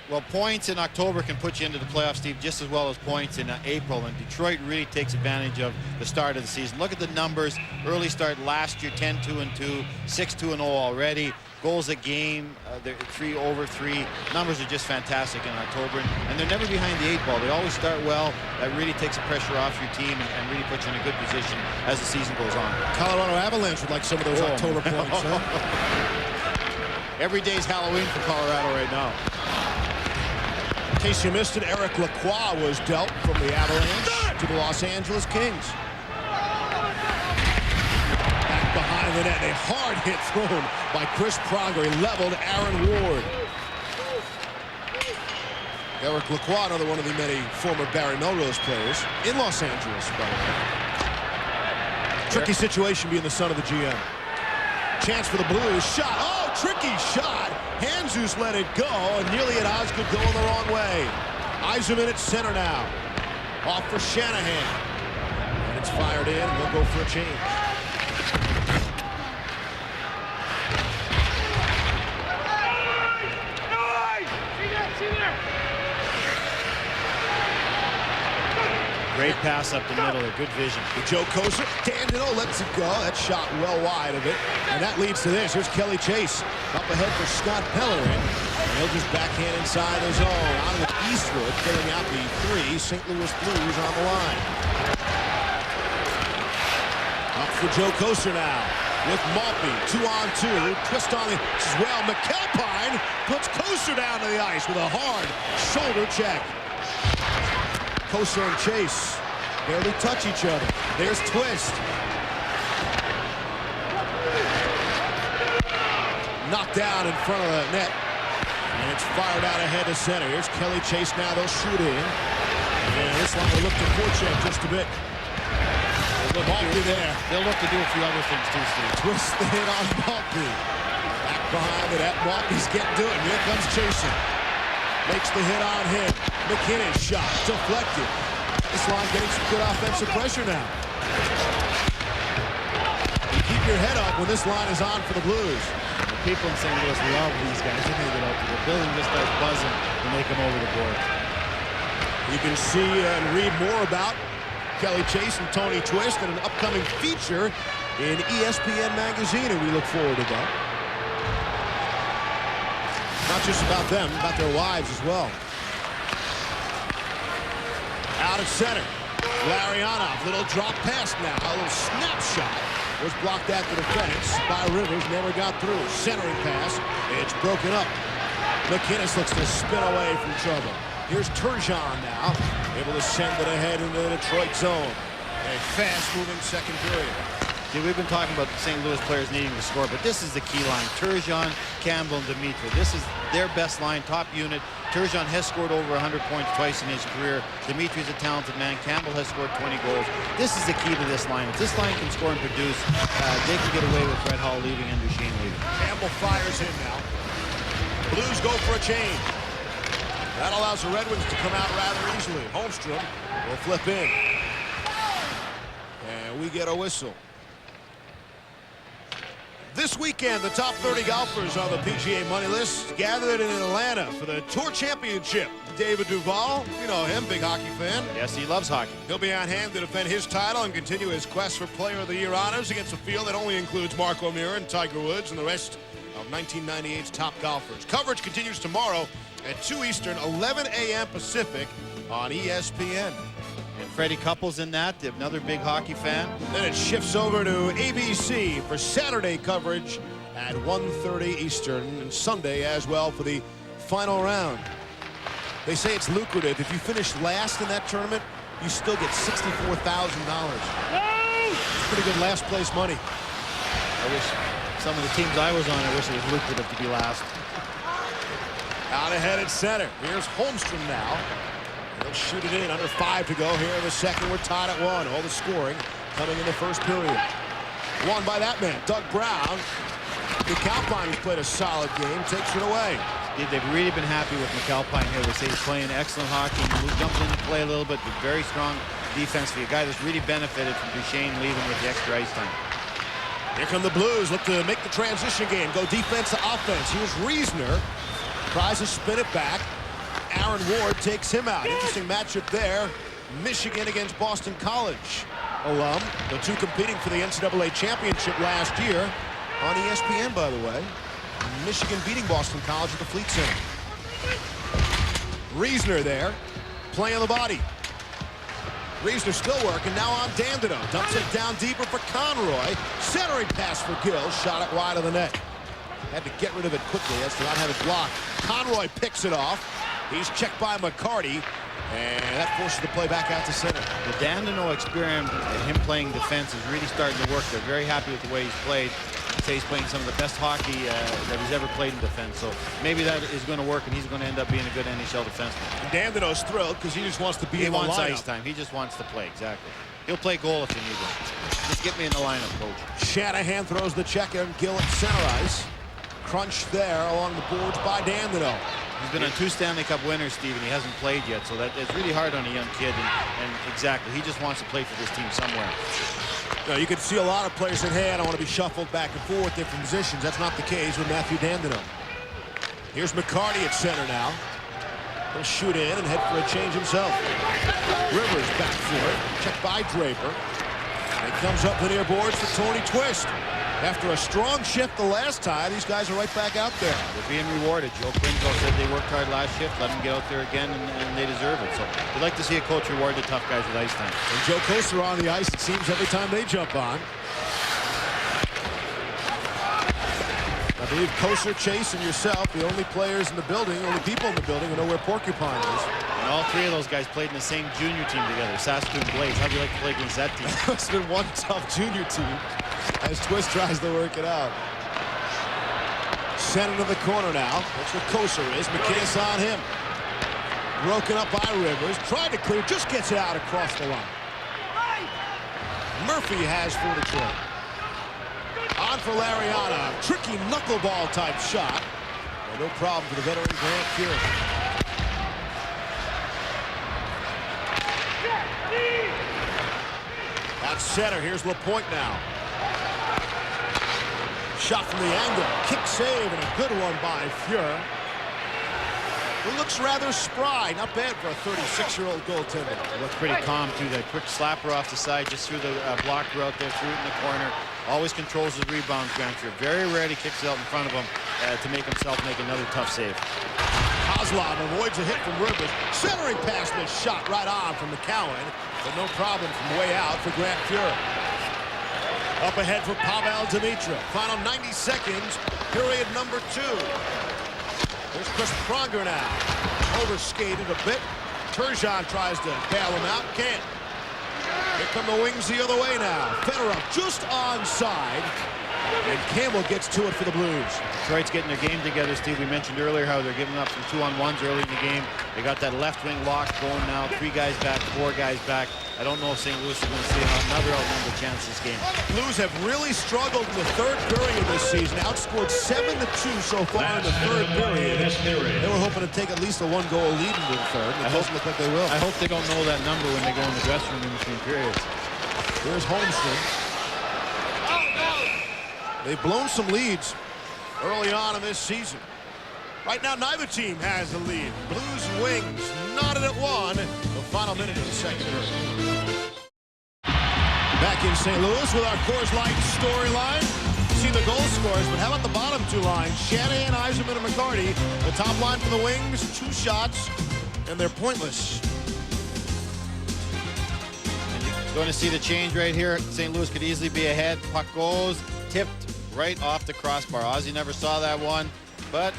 Well, points in October can put you into the playoffs, Steve, just as well as points in April. And Detroit really takes advantage of the start of the season. Look at the numbers. Early start last year, 10-2-2, 6-2-0 already. goals a game. They're 3 over 3. Numbers are just fantastic in October, and they're never behind the 8 ball. They always start well. That really takes the pressure off your team and really puts you in a good position as the season goes on. Colorado Avalanche would like some of those October points, huh? Every day's Halloween for Colorado right now. In case you missed it, Eric Lacroix was dealt from the Avalanche to the Los Angeles Kings. Back behind the net, a hard hit thrown by Chris Pronger. He leveled Aaron Ward. Eric Lacroix, another one of the many former Barry Melrose players in Los Angeles, by the way. Tricky situation being the son of the GM. Chance for the Blues. Shot. Oh, tricky shot. Handzus let it go, and nearly at Osgood going the wrong way. Yzerman at center now. Off for Shanahan. And it's fired in, and they'll go for a change. Great pass up the middle, a good vision. Joe Kocur, Dandino lets it go. That shot well wide of it. And that leads to this. Here's Kelly Chase up ahead for Scott Pellerin. And he'll just backhand inside the zone. On with Eastwood, filling out the 3 St. Louis Blues on the line. Up for Joe Kocur now with Maltby. 2-on-2. Twist on it as well. McAlpine puts Kocur down to the ice with a hard shoulder check. Kocur and Chase barely touch each other. There's Twist. Knocked down in front of the net. And it's fired out ahead to center. Here's Kelly Chase now. They'll shoot in. And this line will look to forecheck just a bit. Maltby there. They'll look to do a few other things too, Steve. Twist the hit on Maltby. Back behind it. Maltby's getting to it. Here comes Jason. Makes the hit on him. McKinnon's shot deflected. This line getting some good offensive pressure now. You keep your head up when this line is on for the Blues. The people in St. Louis love these guys when they get out there. The building just starts buzzing when they come over the board. You can see and read more about Kelly Chase and Tony Twist in an upcoming feature in ESPN magazine, and we look forward to that. Not just about them, about their wives as well. Out at center. Larionov, little drop pass now. A little snapshot was blocked at the defense by Rivers. Never got through. Centering pass. It's broken up. McInnes looks to spin away from trouble. Here's Turgeon now. Able to send it ahead into the Detroit zone. A fast-moving second period. See, we've been talking about the St. Louis players needing to score, but this is the key line. Turgeon, Campbell, and Dimitri. This is their best line, top unit. Turgeon has scored over 100 points twice in his career. Dimitri's a talented man. Campbell has scored 20 goals. This is the key to this line. If this line can score and produce, they can get away with Fred Hall leaving and Duchesne leaving. Campbell fires in now. Blues go for a change. That allows the Red Wings to come out rather easily. Holmstrom will flip in. And we get a whistle. This weekend, the top 30 golfers on the PGA money list gathered in Atlanta for the Tour Championship. David Duval, you know him, big hockey fan. Yes, he loves hockey. He'll be on hand to defend his title and continue his quest for Player of the Year honors against a field that only includes Mark O'Meara and Tiger Woods and the rest of 1998's top golfers. Coverage continues tomorrow at 2 Eastern, 11 a.m. Pacific on ESPN. And Freddie Couples in that, another big hockey fan. Then it shifts over to ABC for Saturday coverage at 1:30 Eastern, and Sunday as well for the final round. They say it's lucrative. If you finish last in that tournament, you still get $64,000. It's pretty good last place money. I wish some of the teams I was on, I wish it was lucrative to be last. Out ahead at center. Here's Holmstrom now. He'll shoot it in. Under 5 to go here in the second. We're tied at 1. All the scoring coming in the first period. Won by that man, Doug Brown. McAlpine, who's played a solid game, takes it away. They've really been happy with McAlpine here. They say he's playing excellent hockey. He jumps into play a little bit, but very strong defense for a guy that's really benefited from Duchesne leaving with the extra ice time. Here come the Blues. Look to make the transition game. Go defense to offense. Here's Reisner. Tries to spin it back. Aaron Ward takes him out. Interesting matchup there. Michigan against Boston College alum. The two competing for the NCAA championship last year on ESPN, by the way. Michigan beating Boston College at the Fleet Center. Reisner there, playing the body. Reisner still working, now on Dandino. Dumps it down deeper for Conroy. Centering pass for Gill, shot it wide of the net. Had to get rid of it quickly as to not have it blocked. Conroy picks it off. He's checked by McCarty, and that forces the play back out to center. The Dandino experiment and him playing defense is really starting to work. They're very happy with the way he's played. I'd say he's playing some of the best hockey that he's ever played in defense. So maybe that is going to work, and he's going to end up being a good NHL defenseman. And Dandino's thrilled because he just wants to be He in the wants lineup. ice time. He just wants to play, exactly. He'll play goal if you need him. Just get me in the lineup, coach. Shanahan throws the check in. Gill at center ice. Crunched there along the boards by Dandino. He's been on 2 Stanley Cup winners, Steve, and he hasn't played yet, so that it's really hard on a young kid, and exactly, he just wants to play for this team somewhere. Now, you can see a lot of players saying, hey, I don't want to be shuffled back and forth different positions. That's not the case with Matthew Dandino. Here's McCarty at center now. He'll shoot in and head for a change himself. Rivers back for it, checked by Draper. And it comes up the near boards for Tony Twist. After a strong shift the last time, these guys are right back out there. They're being rewarded. Joe Quinto said they worked hard last shift. Let them get out there again, and they deserve it. So we'd like to see a coach reward the tough guys with ice time. And Joe Koster on the ice, it seems, every time they jump on. I believe Koster, Chase, and yourself, the only players in the building, only people in the building who know where Porcupine is. And all 3 of those guys played in the same junior team together, Saskatoon Blaze. How'd you like to play against that team? It's been one tough junior team as Twist tries to work it out. Sent into the corner now. That's where Koser is. McKinnis on him. Broken up by Rivers. Tried to clear. Just gets it out across the line. Murphy has for Detroit. On for Lariana. Tricky knuckleball type shot. Well, no problem for the veteran Grant Fury. At center, here's LaPointe now. Shot from the angle, kick save, and a good one by Fuhr. Who looks rather spry, not bad for a 36-year-old goaltender. Looks pretty calm, too. That quick slapper off the side, just through the blocker out there, threw it in the corner. Always controls his rebounds, Grant Fuhr. Very rarely kicks it out in front of him to make himself make another tough save. Kozlov avoids a hit from Rivers. Centering pass missed, shot right on from McCowan, but no problem from way out for Grant Fuhr. Up ahead for Pavel Dimitra. Final 90 seconds, period number 2. There's Chris Pronger now. Overskated a bit. Turgeon tries to bail him out. Can't. Here come the Wings the other way now. Fedorov just onside. And Campbell gets to it for the Blues. Detroit's getting their game together, Steve. We mentioned earlier how they're giving up some 2-on-1s early in the game. They got that left wing lock going now. 3 guys back, 4 guys back. I don't know if St. Louis is going to see another outnumbered chance this game. Blues have really struggled in the 3rd period this season. Outscored 7-2 so far in the 3rd period. They were hoping to take at least a 1-goal lead into the 3rd. It doesn't look like they will. I hope they don't know that number when they go in the dressing room in between periods. Here's Holmstrom. They've blown some leads early on in this season. Right now, neither team has the lead. Blues and Wings knotted at 1. The final minute of the 2nd period. Back in St. Louis with our Coors Light storyline. See the goal scorers, but how about the bottom 2 lines? Shanahan, Eiserman, and McCarty. The top line for the Wings, 2 shots, and they're pointless. And you're going to see the change right here. St. Louis could easily be ahead. Puck goes, tipped right off the crossbar. Ozzie never saw that one, but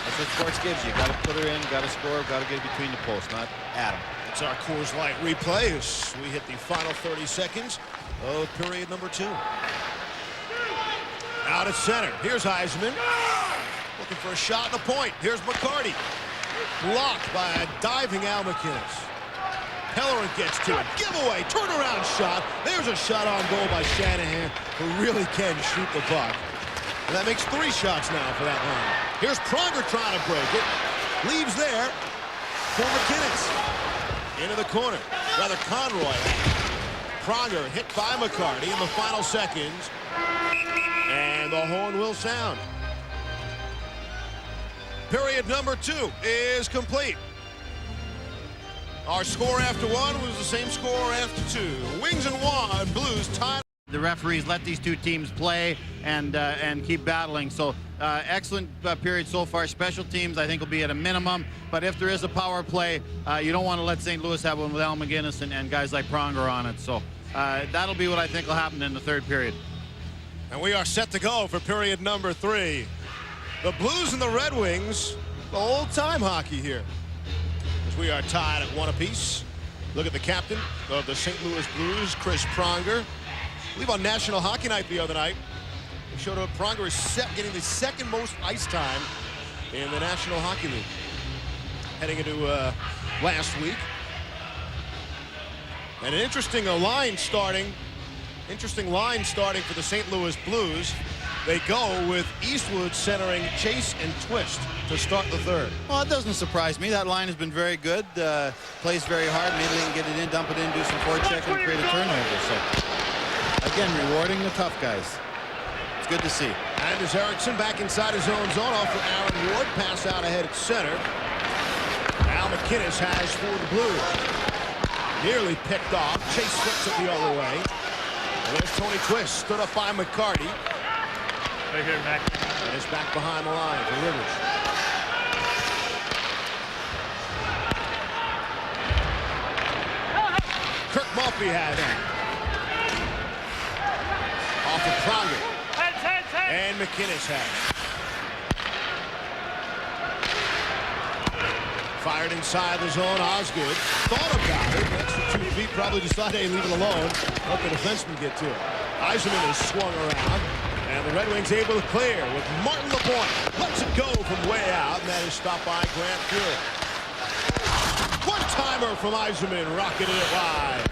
that's what sports gives you. Got to put her in, got to score, got to get between the posts, not Adam. It's our Coors Light replay as we hit the final 30 seconds of period number 2. Out at center. Here's Eiserman. Looking for a shot and a point. Here's McCarty. Blocked by a diving Al McInnes. Pellerin gets to it. Giveaway. Turnaround shot. There's a shot on goal by Shanahan, who really can shoot the puck. And that makes 3 shots now for that line. Here's Pronger trying to break it. Leaves there for McInnes. Into the corner. Rather Conroy. Pronger hit by McCarty in the final seconds. And the horn will sound. Period number 2 is complete. Our score after 1 was the same score after 2. Wings and Blues tied. The referees let these two teams play and keep battling. So excellent period so far. Special teams, I think, will be at a minimum. But if there is a power play, you don't want to let St. Louis have one with Al McGinnis and guys like Pronger on it. So that'll be what I think will happen in the third period. And we are set to go for period number 3. The Blues and the Red Wings, the old-time hockey here. As we are tied at 1 apiece. Look at the captain of the St. Louis Blues, Chris Pronger. I believe on National Hockey Night the other night, we showed up Pronger is getting the second most ice time in the National Hockey League. Heading into last week. And an interesting line starting for the St. Louis Blues. They go with Eastwood centering Chase and Twist to start the third. Well, it doesn't surprise me. That line has been very good. Plays very hard. Maybe they can get it in, dump it in, do some forecheck, and create a turnover. So, again, rewarding the tough guys. It's good to see. Anders Eriksson back inside his own zone off for Aaron Ward. Pass out ahead at center. Al McInnes has for the Blues. Nearly picked off. Chase flips it the other way. And there's Tony Twist, stood up by McCarty. Right here, Mac. And is back behind the line for Rivers. Kirk Maltby has it. Off of Pronger. And McInnes has it. Fired inside the zone. Osgood thought about it. Next to 2 feet, probably decided, hey, leave it alone. Let the defenseman get to it. Eisenman is swung around. And the Red Wings able to clear with Martin LaPointe. Lets it go from way out, and that is stopped by Grant Fury. One-timer from Eisenman, rocketed it wide.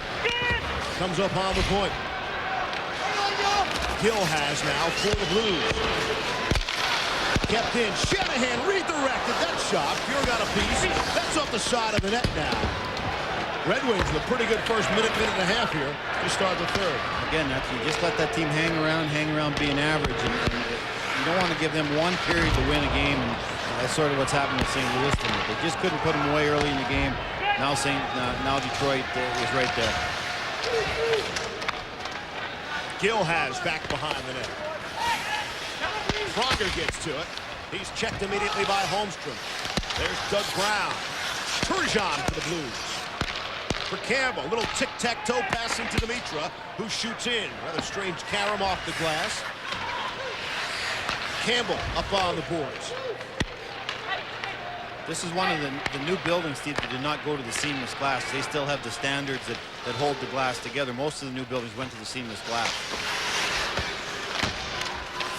Comes up on the point. Gill has now for the Blues. Kept in. Shanahan redirected that shot. Fury got a piece. That's off the side of the net now. Red Wings with a pretty good first minute and a half here to start the third. Again, you just let that team hang around being average. And you don't want to give them one period to win a game. And that's sort of what's happened with St. Louis tonight. They just couldn't put them away early in the game. Now Detroit is right there. Gill has back behind the net. Pronger gets to it. He's checked immediately by Holmstrom. There's Doug Brown. Turgeon for the Blues. For Campbell, a little tic-tac-toe pass into Dimitra, who shoots in. Rather strange carom off the glass. Campbell up on the boards. This is one of the new buildings, Steve, that did not go to the seamless glass. They still have the standards that hold the glass together. Most of the new buildings went to the seamless glass.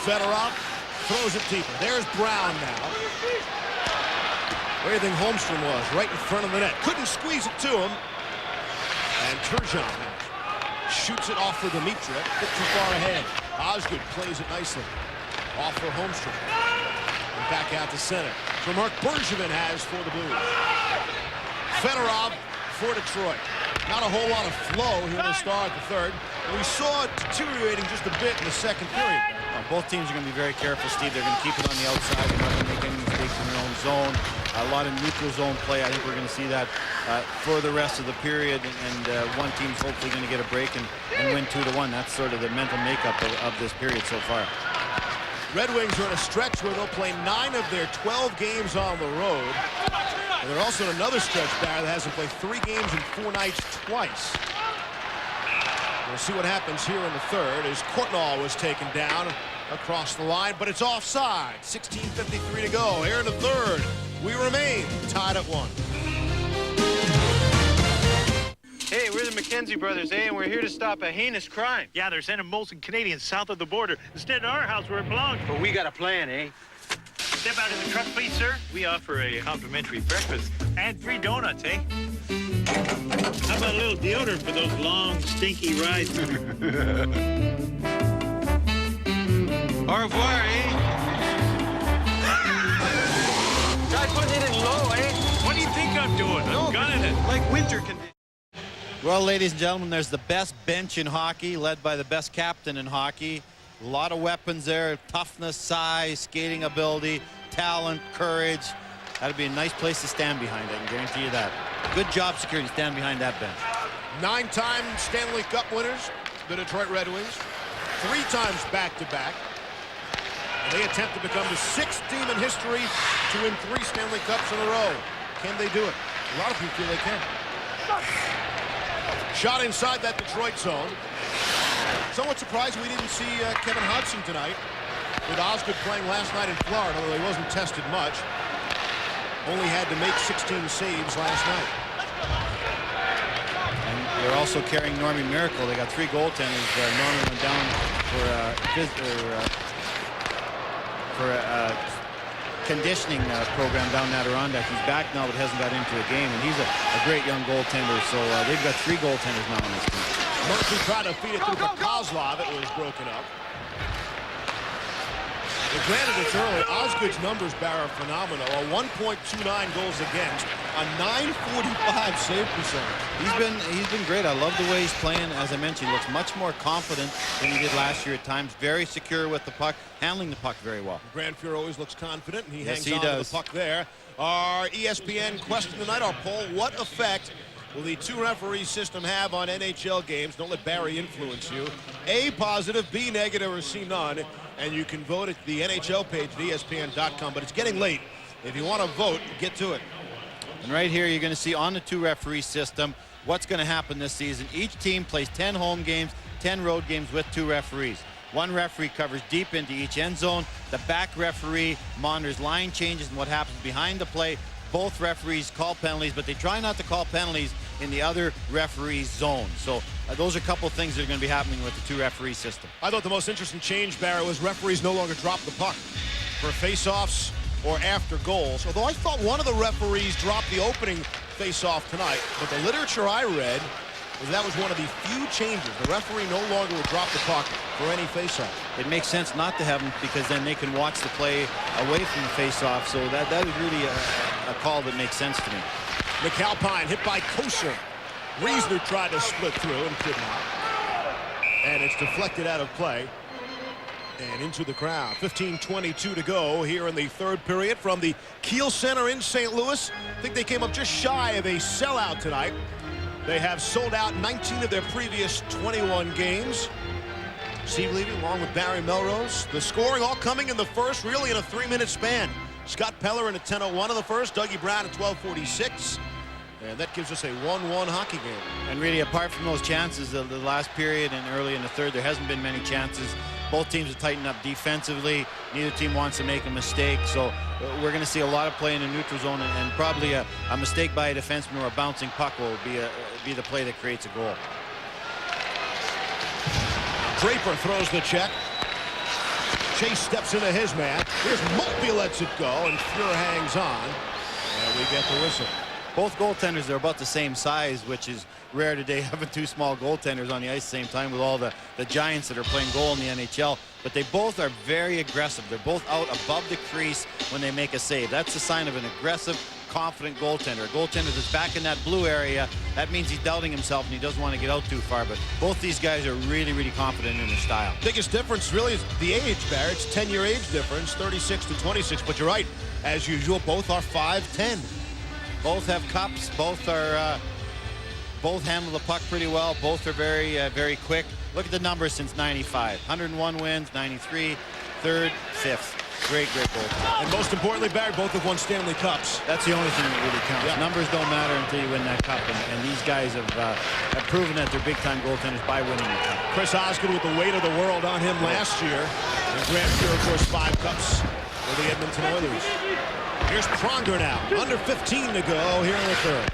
Fedorov throws it deeper. There's Brown now. Where do you think Holmstrom was? Right in front of the net. Couldn't squeeze it to him. And Turgeon shoots it off for Dimitra. Bit too far ahead. Osgood plays it nicely. Off for Holmstrom. And back out to center. So Mark Bergevin has for the Blues. Fedorov for Detroit. Not a whole lot of flow here to start the third. And we saw it deteriorating just a bit in the second period. Both teams are going to be very careful, Steve. They're going to keep it on the outside. They're not going to make any mistakes in their own zone. A lot of neutral zone play. I think we're going to see that for the rest of the period. And one team's hopefully going to get a break and win 2-1. That's sort of the mental makeup of this period so far. Red Wings are in a stretch where they'll play 9 of their 12 games on the road. And they're also in another stretch, Barry, that hasn't played 3 games in 4 nights twice. We'll see what happens here in the third as Courtnall was taken down across the line, but it's offside. 16:53 to go here in the third. We remain tied at 1. Hey, we're the McKenzie brothers, eh? And we're here to stop a heinous crime. Yeah, they're sending Molson Canadians south of the border instead of our house where it belongs. But we got a plan, eh? Step out of the truck, please, sir. We offer a complimentary breakfast and 3 donuts, eh? How about a little deodorant for those long, stinky rides? Au revoir, eh? Try putting it in low, eh? What do you think I'm doing? I'm gunning it. Like winter conditions. Well, ladies and gentlemen, there's the best bench in hockey, led by the best captain in hockey. A lot of weapons there, toughness, size, skating ability, talent, courage. That'd be a nice place to stand behind, I can guarantee you that. Good job, security, stand behind that bench. 9-time Stanley Cup winners, the Detroit Red Wings, 3 times back-to-back. And they attempt to become the 6th team in history to win 3 Stanley Cups in a row. Can they do it? A lot of people feel they can. Shot inside that Detroit zone. Somewhat surprised we didn't see Kevin Hodgson tonight, with Osgood playing last night in Florida, although he wasn't tested much. Only had to make 16 saves last night. And they're also carrying Normie Miracle. They got 3 goaltenders. Normie went down for a conditioning program down in Adirondack. He's back now, but hasn't got into a game. And he's a great young goaltender. So they've got 3 goaltenders now on this team. Murphy tried to feed it through to Kozlov. It was broken up. But granted, it's early. Osgood's numbers, Barry, are phenomenal. A 1.29 goals against, a 945 save percentage. He's been great. I love the way he's playing. As I mentioned, he looks much more confident than he did last year at times. Very secure with the puck, handling the puck very well. Grand Fuhrer always looks confident, and he Yes, hangs he on to does. the puck there. Our ESPN question tonight, our poll: what effect will the 2-referee system have on NHL games? Don't let Barry influence you. A, positive, B, negative, or C, none. And you can vote at the NHL page at ESPN.com. But it's getting late. If you want to vote, get to it. And right here, you're going to see on the 2-referee system what's going to happen this season. Each team plays 10 home games, 10 road games with 2 referees. 1 referee covers deep into each end zone. The back referee monitors line changes and what happens behind the play. Both referees call penalties, but they try not to call penalties in the other referee's zone. So those are a couple of things that are going to be happening with the 2-referee system. I thought the most interesting change, Barry, was referees no longer drop the puck for face-offs or after goals. Although I thought one of the referees dropped the opening face-off tonight, but the literature I read was that was one of the few changes. The referee no longer would drop the puck for any face-off. It makes sense not to have them because then they can watch the play away from the face-off. So that is really a call that makes sense to me. McAlpine hit by Kosar. Riesner tried to split through and could not. And it's deflected out of play and into the crowd. 15:22 to go here in the 3rd period from the Kiel Center in St. Louis. I think they came up just shy of a sellout tonight. They have sold out 19 of their previous 21 games. Steve Levy along with Barry Melrose. The scoring all coming in the first, really in a 3-minute span. Scott Pellerin at 10:01 of the first, Dougie Brown at 12:46. And that gives us a 1-1 hockey game. And really, apart from those chances of the last period and early in the 3rd, there hasn't been many chances. Both teams have tightened up defensively. Neither team wants to make a mistake. So we're going to see a lot of play in the neutral zone, and probably a mistake by a defenseman or a bouncing puck will be the play that creates a goal. Draper throws the check. Chase steps into his man. Here's Mulvey, lets it go, and Fuhrer hangs on. And we get the whistle. Both goaltenders are about the same size, which is rare today, having 2 small goaltenders on the ice at the same time with all the giants that are playing goal in the NHL. But they both are very aggressive. They're both out above the crease when they make a save. That's a sign of an aggressive, confident goaltender. A goaltender that's back in that blue area, that means he's doubting himself and he doesn't want to get out too far. But both these guys are really, really confident in their style. Biggest difference really is the age, Barry. It's 10-year age difference, 36 to 26. But you're right, as usual, both are 5'10". Both have cups. Both handle the puck pretty well. Both are very, very quick. Look at the numbers since '95. 101 wins, 93, 3rd, 5th. Great goal. And most importantly, Barry, both have won Stanley Cups. That's the only thing that really counts. Yeah. Numbers don't matter until you win that cup, and these guys have proven that they're big-time goaltenders by winning the cup. Chris Osgood with the weight of the world on him last year. And Grant Fuhrer, of course, 5 cups for the Edmonton Oilers. Here's Pronger now. Under 15 to go here in the 3rd.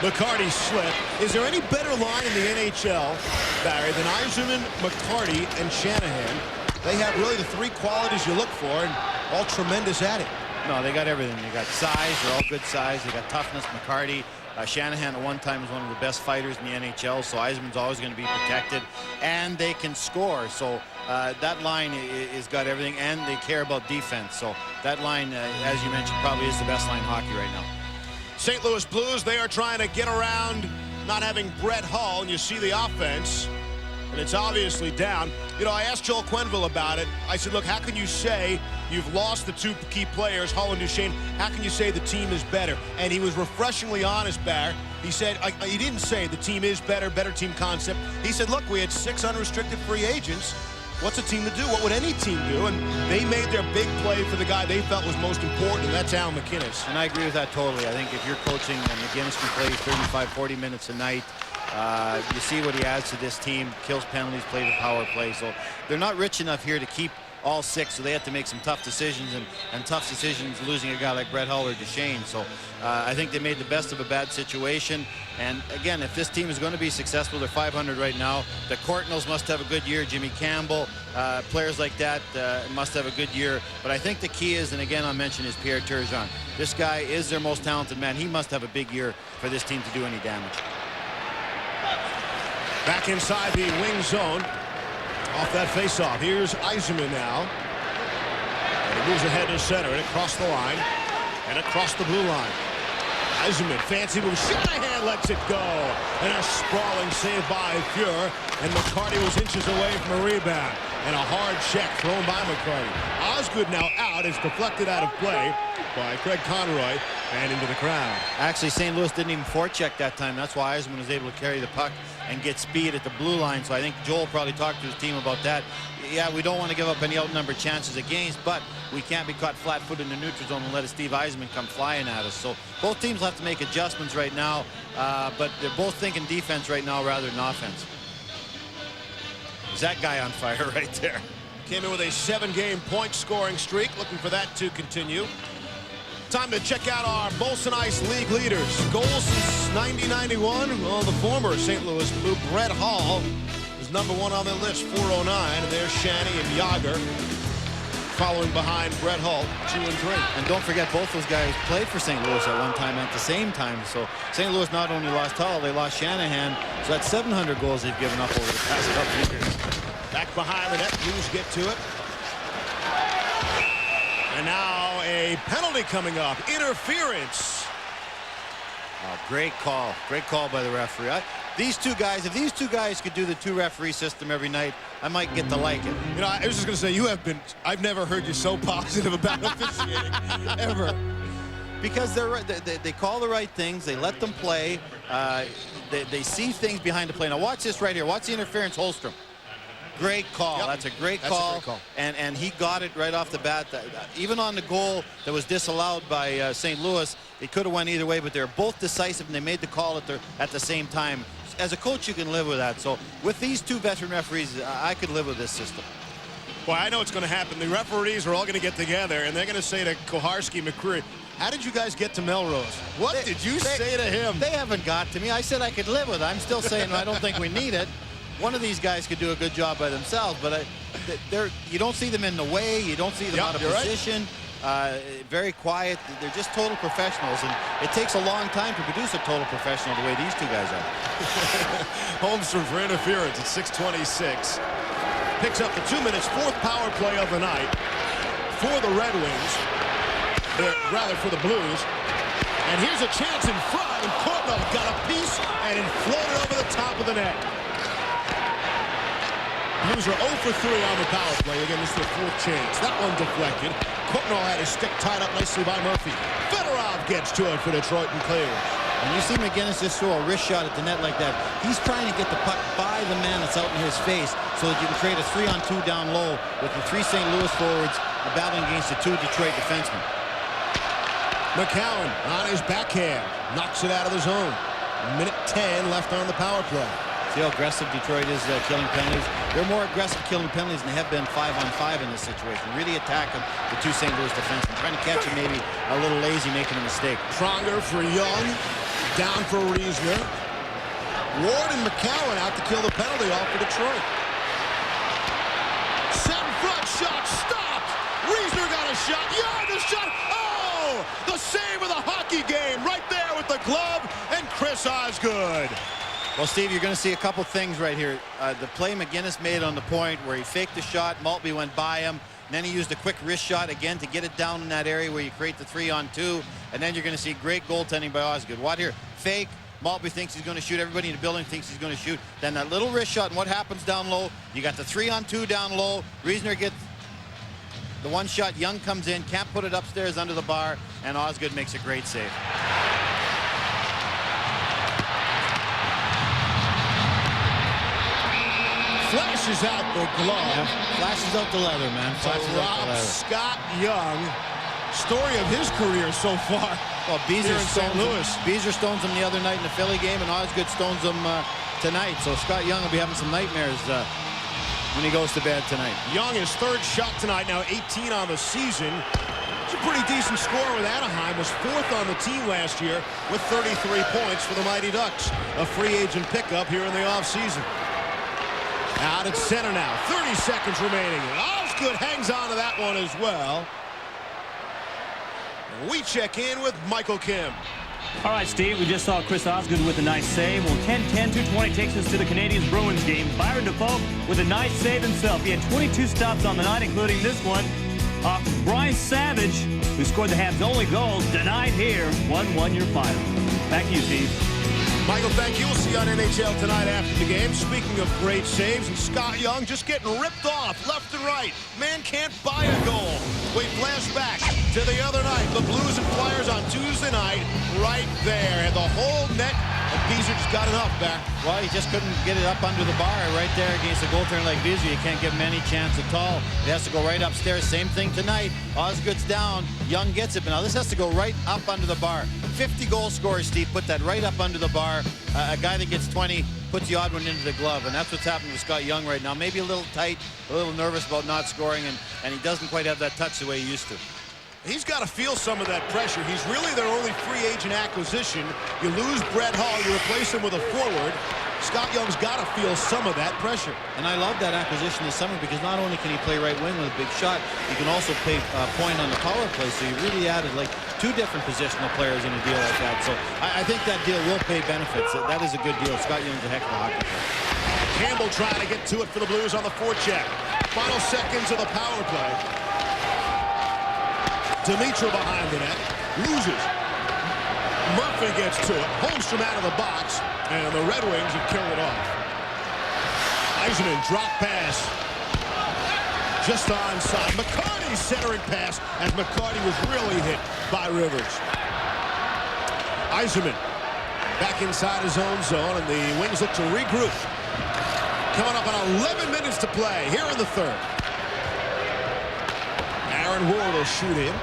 McCarty slip. Is there any better line in the NHL, Barry, than Yzerman, McCarty, and Shanahan? They have really the 3 qualities you look for, and all tremendous at it. No, they got everything. They got size. They're all good size. They got toughness. McCarty. Shanahan at one time was one of the best fighters in the NHL, so Yzerman's always going to be protected. And they can score, so that line is got everything, and they care about defense. So that line, as you mentioned, probably is the best line in hockey right now. St. Louis Blues, they are trying to get around not having Brett Hull, and you see the offense. and it's obviously down. You know, I asked Joel Quenneville about it. I said, look, how can you say you've lost the two key players, Hull and Duchesne? How can you say the team is better? And he was refreshingly honest, Barr. He said, he didn't say the team is better team concept. He said, look, we had 6 unrestricted free agents. What's a team to do? What would any team do? And they made their big play for the guy they felt was most important, and that's Al McInnes. And I agree with that totally. I think if you're coaching and McInnes can play 35, 40 minutes a night, you see what he adds to this team, kills penalties, plays a power play. So they're not rich enough here to keep all 6, so they have to make some tough decisions, and tough decisions losing a guy like Brett Hull or Duchesne. So I think they made the best of a bad situation. And again, if this team is going to be successful, they're 500 right now. The Courtnells must have a good year. Jimmy Campbell, players like that must have a good year. But I think the key is, and again I'll mention, is Pierre Turgeon. This guy is their most talented man. He must have a big year for this team to do any damage. Back inside the wing zone. Off that faceoff. Here's Yzerman now. And he moves ahead to center and across the line. And across the blue line. Yzerman, fancy move. Shanahan lets it go. And a sprawling save by Fuhr. And McCarty was inches away from a rebound. And a hard check thrown by McCarty. Osgood now out. It's deflected out of play by Craig Conroy and into the crowd. Actually, St. Louis didn't even forecheck that time. That's why Yzerman was able to carry the puck and get speed at the blue line. So I think Joel probably talked to his team about that. Yeah, we don't want to give up any outnumbered chances against, but we can't be caught flat-footed in the neutral zone and let a Steve Yzerman come flying at us. So both teams will have to make adjustments right now, but they're both thinking defense right now rather than offense. Is that guy on fire right there? Came in with a 7-game point scoring streak, looking for that to continue. Time to check out our Bolson Ice League leaders. Goals since 90-91. Well, the former St. Louis Blue, Brett Hull, is number 1 on the list, 409. And there's Shanny and Yager following behind Brett Hull, 2 and 3. And don't forget, both those guys played for St. Louis at one time at the same time. So St. Louis not only lost Hull, they lost Shanahan. So that's 700 goals they've given up over the past couple of years. Back behind the net, Blues get to it. And now a penalty coming up. Interference. Oh, great call. Great call by the referee. These two guys, if these two guys could do the 2-referee system every night, I might get to like it. You know, I was just going to say, I've never heard you so positive about officiating, ever. Because they call the right things. They let them play. They see things behind the play. Now watch this right here. Watch the interference, Holmstrom. Great call. Yep. That's a great call. And he got it right off the bat. Even on the goal that was disallowed by St. Louis, it could have went either way, but they're both decisive, and they made the call at the same time. As a coach, you can live with that. So with these two veteran referees, I could live with this system. Well, I know what's going to happen. The referees are all going to get together, and they're going to say to Koharski, McCreary, how did you guys get to Melrose? What did you say to him? They haven't got to me. I said I could live with it. I'm still saying I don't think we need it. One of these guys could do a good job by themselves, but you don't see them in the way. You don't see them out of position. Right. Very quiet. They're just total professionals, and it takes a long time to produce a total professional the way these two guys are. Holmstrom for interference at 6:26. Picks up the 2 minutes, 4th power play of the night for the Red Wings, rather for the Blues. And here's a chance in front, and Courtnell got a piece and it floated over the top of the net. Blues are 0 for 3 on the power play. Again, this is their 4th chance. That one deflected. Courtnell had his stick tied up nicely by Murphy. Fedorov gets to it for Detroit and clears. And you see McInnes just throw a wrist shot at the net like that. He's trying to get the puck by the man that's out in his face so that you can create a 3-on-2 down low with the 3 St. Louis forwards battling against the 2 Detroit defensemen. McCowan on his backhand. Knocks it out of the zone. 1:10 left on the power play. See how aggressive Detroit is killing penalties? They're more aggressive killing penalties than they have been 5-on-5 in this situation. Really attacking the 2 St. Louis defensemen. Trying to catch him maybe a little lazy, making a mistake. Pronger for Young. Down for Reisner. Ward and McCowan out to kill the penalty off for Detroit. Set in front, shot stopped. Reisner got a shot. Young, the shot. Oh! The save of the hockey game right there with the glove and Chris Osgood. Well, Steve, you're going to see a couple things right here. The play McInnes made on the point where he faked the shot, Maltby went by him, and then he used a quick wrist shot again to get it down in that area where you create the 3-on-2, and then you're going to see great goaltending by Osgood. What here? Fake, Maltby thinks he's going to shoot. Everybody in the building thinks he's going to shoot. Then that little wrist shot, and what happens down low? You got the 3-on-2 down low. Reasoner gets the one shot. Young comes in, can't put it upstairs under the bar, and Osgood makes a great save. Flashes out the glove. Yeah, flashes out the leather, man. Flashes out the leather. Scott Young. Story of his career so far. Well, Beezer stones him the other night in the Philly game, and Osgood stones him tonight. So Scott Young will be having some nightmares when he goes to bed tonight. Young, his third shot tonight, now 18 on the season. It's a pretty decent score with Anaheim. Was fourth on the team last year with 33 points for the Mighty Ducks. A free agent pickup here in the offseason. Out at center now. 30 seconds remaining. Osgood hangs on to that one as well. We check in with Michael Kim. All right, Steve, we just saw Chris Osgood with a nice save. Well, 10-10-220 takes us to the Canadiens-Bruins game. Byron Defoe with a nice save himself. He had 22 stops on the night, including this one off Bryce Savage, who scored the Habs' only goal. Denied here. 1-1 your final. Back to you, Steve. Michael, thank you. We'll see you on NHL tonight after the game. Speaking of great saves, and Scott Young just getting ripped off left and right. Man can't buy a goal. We flash back to the other night. The Blues and Flyers on Tuesday night, right there. And the whole net, and Beezer just got it up back. Well, he just couldn't get it up under the bar right there against a goaltender like Beezer. You can't give him any chance at all. It has to go right upstairs. Same thing tonight. Osgood's down. Young gets it, but now this has to go right up under the bar. 50 goal scorers, Steve, put that right up under the bar. A guy that gets 20 puts the odd one into the glove, and that's what's happening with Scott Young right now. Maybe a little tight, a little nervous about not scoring, and he doesn't quite have that touch the way he used to. He's got to feel some of that pressure. He's really their only free agent acquisition. You lose Brett Hull, you replace him with a forward. Scott Young's got to feel some of that pressure. And I love that acquisition this summer because not only can he play right wing with a big shot, he can also play point on the power play. So you really added like two different positional players in a deal like that. So I think that deal will pay benefits. That is a good deal. Scott Young's a heck of a hockey player. Campbell trying to get to it for the Blues on the forecheck. Final seconds of the power play. Dimitra behind the net. Loses. Murphy gets to it. Holmstrom out of the box. And the Red Wings have killed it off. Eisenman drop pass. Just onside. McCarty's centering pass as McCarty was really hit by Rivers. Eisenman back inside his own zone, and the Wings look to regroup. Coming up on 11 minutes to play here in the third. Aaron Ward will shoot in.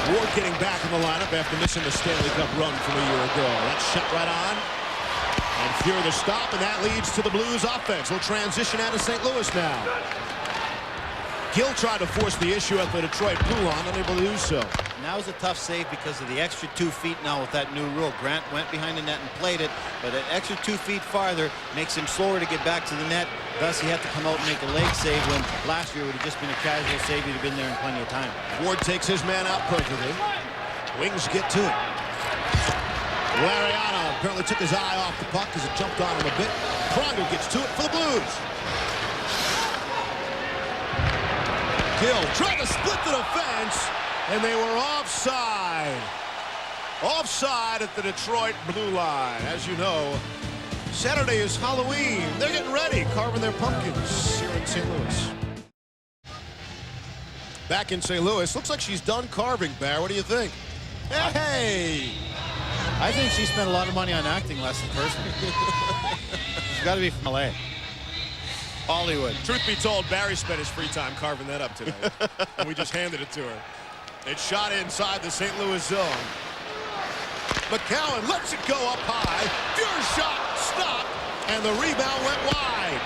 Ward getting back in the lineup after missing the Stanley Cup run from a year ago. That shot right on. And Fuhr the stop, and that leads to the Blues offense. They'll transition out of St. Louis now. Gill tried to force the issue at the Detroit Blue Line, unable to do so. Now is a tough save because of the extra 2 feet now with that new rule. Grant went behind the net and played it, but an extra 2 feet farther makes him slower to get back to the net. Thus, he had to come out and make a leg save when last year it would have just been a casual save. He'd have been there in plenty of time. Ward takes his man out perfectly. Wings get to it. Lariano apparently took his eye off the puck as it jumped on him a bit. Pronger gets to it for the Blues. Gill trying to split the defense, and they were offside. Offside at the Detroit blue line. As you know, Saturday is Halloween. They're getting ready, carving their pumpkins here in St. Louis. Back in St. Louis, looks like she's done carving, Bear. What do you think? Hey! I think she spent a lot of money on acting lessons personally. She's got to be from LA. Hollywood. Truth be told, Barry spent his free time carving that up tonight. And we just handed it to her. It's shot inside the St. Louis zone. McCowan lets it go up high. Fuhr shot stopped, and the rebound went wide.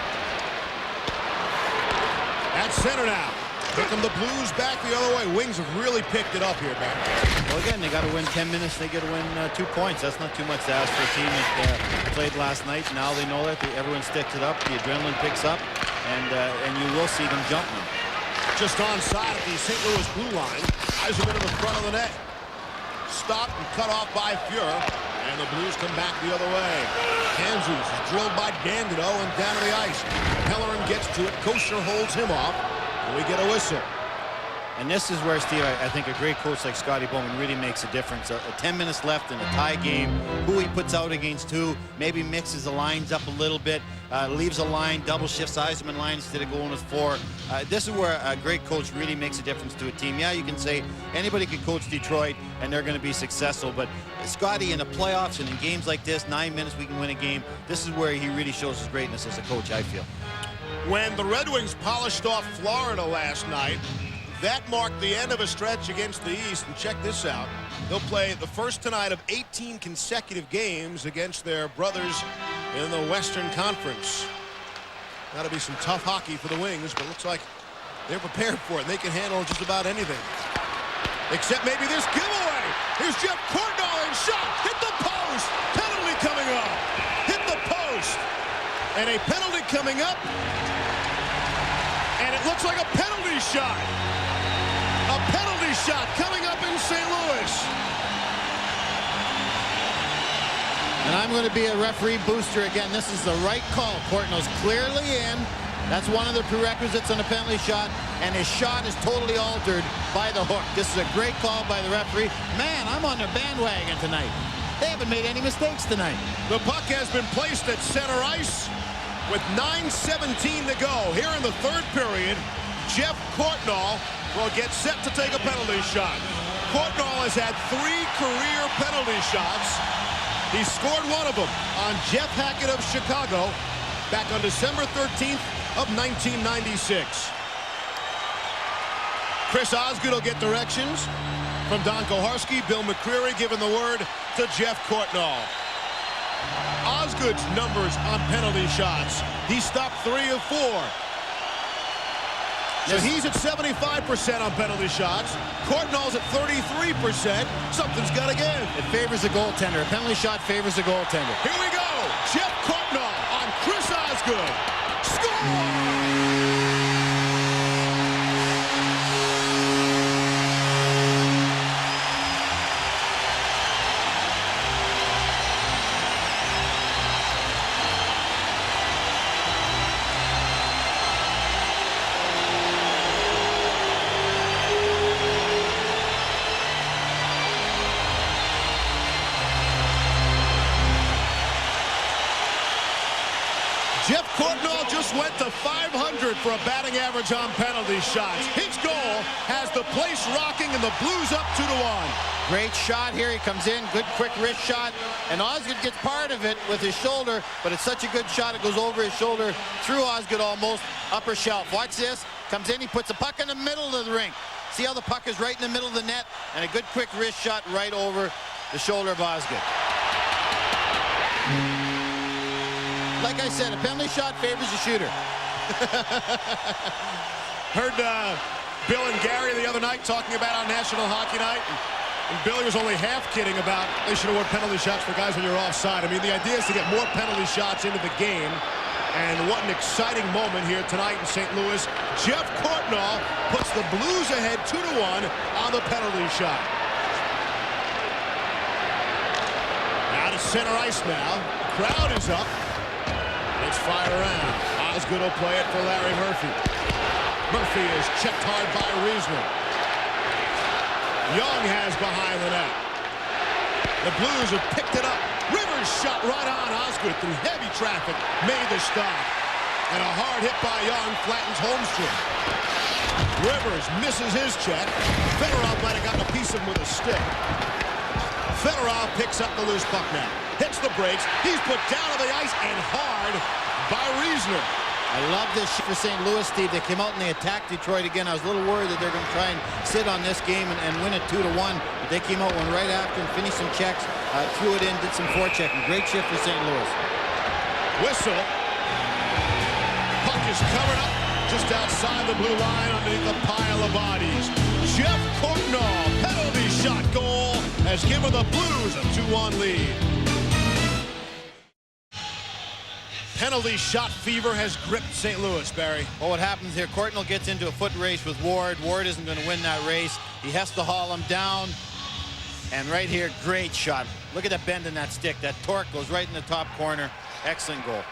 At center now. Here come the Blues back the other way. Wings have really picked it up here, man. Well, again, they got to win 10 minutes. They got to win 2 points. That's not too much to ask for a team that played last night. Now they know that everyone sticks it up. The adrenaline picks up, and you will see them jumping. Just onside at the St. Louis blue line. Eisenman in the front of the net. Stopped and cut off by Fuhr, and the Blues come back the other way. Kansas is drilled by Dandeneau and down to the ice. Pellerin gets to it. Kosher holds him off. We get a whistle. And this is where, Steve, I think a great coach like Scotty Bowman really makes a difference. 10 minutes left in a tie game, who he puts out against who, maybe mixes the lines up a little bit, leaves a line, double shifts Eisenman line instead of going with 4. This is where a great coach really makes a difference to a team. Yeah, you can say anybody could coach Detroit and they're going to be successful, but Scotty in the playoffs and in games like this, 9 minutes we can win a game, this is where he really shows his greatness as a coach, I feel. When the Red Wings polished off Florida last night, that marked the end of a stretch against the East. And check this out. They'll play the first tonight of 18 consecutive games against their brothers in the Western Conference. That'll be some tough hockey for the Wings, but looks like they're prepared for it. They can handle just about anything. Except maybe this giveaway. Here's Jeff Courtnall and shot. Hit the post. Penalty coming up. Hit the post. And a penalty coming up. And it looks like a penalty shot. A penalty shot coming up in St. Louis. And I'm going to be a referee booster again. This is the right call. Courtnall's clearly in. That's one of the prerequisites on a penalty shot. And his shot is totally altered by the hook. This is a great call by the referee. Man, I'm on their bandwagon tonight. They haven't made any mistakes tonight. The puck has been placed at center ice with 9:17 to go. Here in the third period, Jeff Courtnall will get set to take a penalty shot. Courtnall has had 3 career penalty shots. He scored one of them on Jeff Hackett of Chicago back on December 13th of 1996. Chris Osgood will get directions from Don Koharski. Bill McCreary giving the word to Jeff Courtnall. Osgood's numbers on penalty shots. He stopped 3 of 4. So he's at 75% on penalty shots. Courtnall's at 33%. Something's got to give. It favors the goaltender. A penalty shot favors the goaltender. Here we go. Jeff Courtnall on Chris Osgood. Score! Jeff Courtnall just went to .500 for a batting average on penalty shots. His goal has the place rocking and the Blues up 2-1. Great shot here. He comes in. Good quick wrist shot. And Osgood gets part of it with his shoulder, but it's such a good shot. It goes over his shoulder, through Osgood almost, upper shelf. Watch this. Comes in. He puts the puck in the middle of the rink. See how the puck is right in the middle of the net? And a good quick wrist shot right over the shoulder of Osgood. Like I said, a penalty shot favors the shooter. Heard Bill and Gary the other night talking about on National Hockey Night. And Billy was only half kidding about they should award penalty shots for guys when you're offside. I mean, the idea is to get more penalty shots into the game. And what an exciting moment here tonight in St. Louis. Jeff Courtnall puts the Blues ahead 2-1 on the penalty shot. Out of center ice now. The crowd is up. Let's fire around. Osgood will play it for Larry Murphy. Murphy is checked hard by Riesner. Young has behind the net. The Blues have picked it up. Rivers shot right on Osgood through heavy traffic. Made the stop. And a hard hit by Young flattens Holmstrom. Rivers misses his check. Fedorov might have gotten a piece of him with a stick. Fedorov picks up the loose puck now. Hits the brakes. He's put down on the ice and hard by Riesner. I love this for St. Louis, Steve. They came out and they attacked Detroit again. I was a little worried that they're going to try and sit on this game and win it 2-1. But they came out, went right after and finished some checks, threw it in, did some forechecking. Great shift for St. Louis. Whistle. Puck is covered up just outside the blue line underneath a pile of bodies. Jeff Courtnall, penalty shot goal, has given the Blues a 2-1 lead. Penalty shot fever has gripped St. Louis, Barry. Well, what happens here, Courtnall gets into a foot race with Ward. Ward isn't going to win that race. He has to haul him down. And right here, great shot. Look at that bend in that stick. That torque goes right in the top corner. Excellent goal.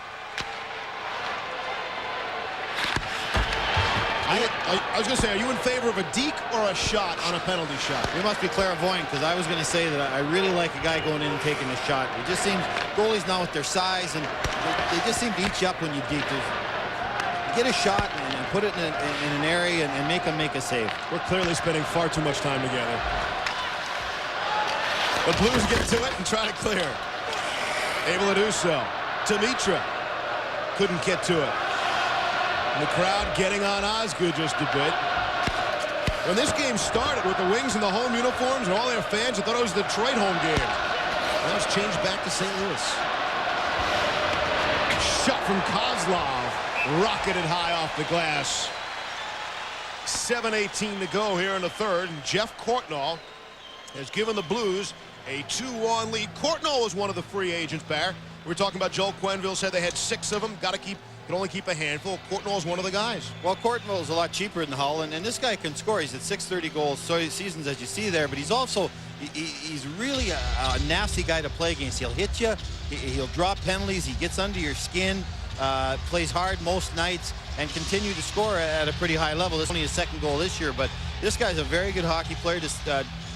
I was going to say, are you in favor of a deke or a shot on a penalty shot? You must be clairvoyant, because I was going to say that I really like a guy going in and taking a shot. It just seems goalies now with their size, and they just seem to eat you up when you deke. Get a shot and put it in an area and make them make a save. We're clearly spending far too much time together. The Blues get to it and try to clear. Able to do so. Dimitra couldn't get to it. And the crowd getting on Osgood just a bit. When this game started with the Wings in the home uniforms and all their fans, I thought it was the Detroit home game. Now it's changed back to St. Louis. Shot from Kozlov. Rocketed high off the glass. 7:18 to go here in the third. And Jeff Courtnall has given the Blues a 2-1 lead. Courtnall was one of the free agents, Barry. We were talking about Joel Quenneville said they had 6 of them. Can only keep a handful. Courtnall's one of the guys. Well, Courtnall's a lot cheaper than Hull, and this guy can score. He's at 630 goals seasons, as you see there, but he's also he's really a nasty guy to play against. He'll hit you. He'll draw penalties. He gets under your skin. Plays hard most nights and continue to score at a pretty high level. This is only his second goal this year, but this guy's a very good hockey player.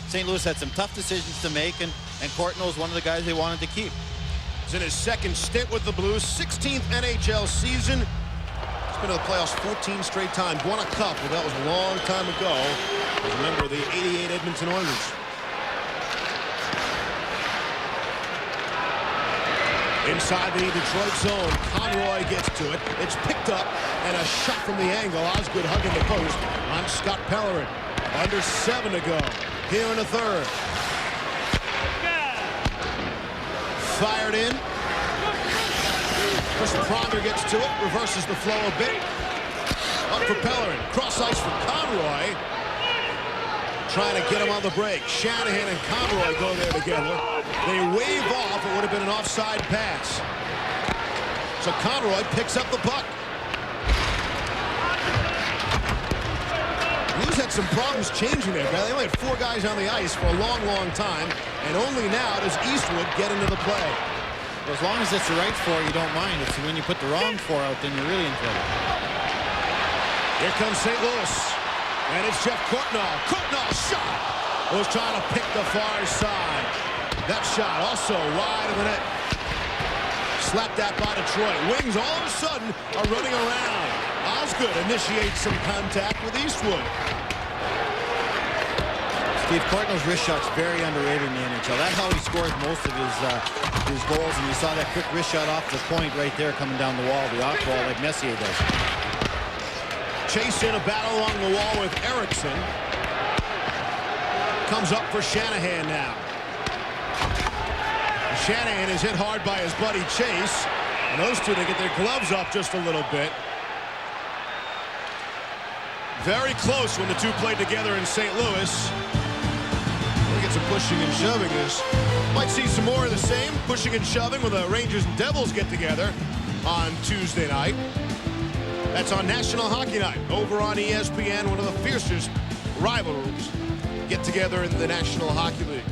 St. Louis had some tough decisions to make, and Courtnall's one of the guys they wanted to keep. He's in his second stint with the Blues, 16th NHL season. He's been to the playoffs 14 straight times. Won a cup, but that was a long time ago. As a member of the '88 Edmonton Oilers. Inside the Detroit zone, Conroy gets to it. It's picked up, and a shot from the angle. Osgood hugging the post on Scott Pellerin. Under 7 to go here in the third. Fired in. Chris Pronger gets to it, reverses the flow a bit. Up for Pellerin. Cross ice for Conroy. Trying to get him on the break. Shanahan and Conroy go there together. They wave off. It would have been an offside pass. So Conroy picks up the puck. Blues had some problems changing there. They only had 4 guys on the ice for a long, long time. And only now does Eastwood get into the play. Well, as long as it's the right 4, you don't mind. It's when you put the wrong 4 out, then you're really in trouble. Here comes St. Louis. And it's Jeff Courtnall. Courtnall shot. Was trying to pick the far side. That shot also wide of the net. Slapped that by Detroit. Wings all of a sudden are running around. Osgood initiates some contact with Eastwood. Steve, Courtnall's wrist shot's very underrated in the NHL. That's how he scores most of his goals, and you saw that quick wrist shot off the point right there coming down the wall, the off ball like Messier does. Chase in a battle along the wall with Erickson. Comes up for Shanahan now. Shanahan is hit hard by his buddy Chase. And those two, they get their gloves up just a little bit. Very close when the two played together in St. Louis. We'll get some pushing and shoving. Might see some more of the same pushing and shoving when the Rangers and Devils get together on Tuesday night. That's on National Hockey Night over on ESPN, one of the fiercest rivalries get together in the National Hockey League.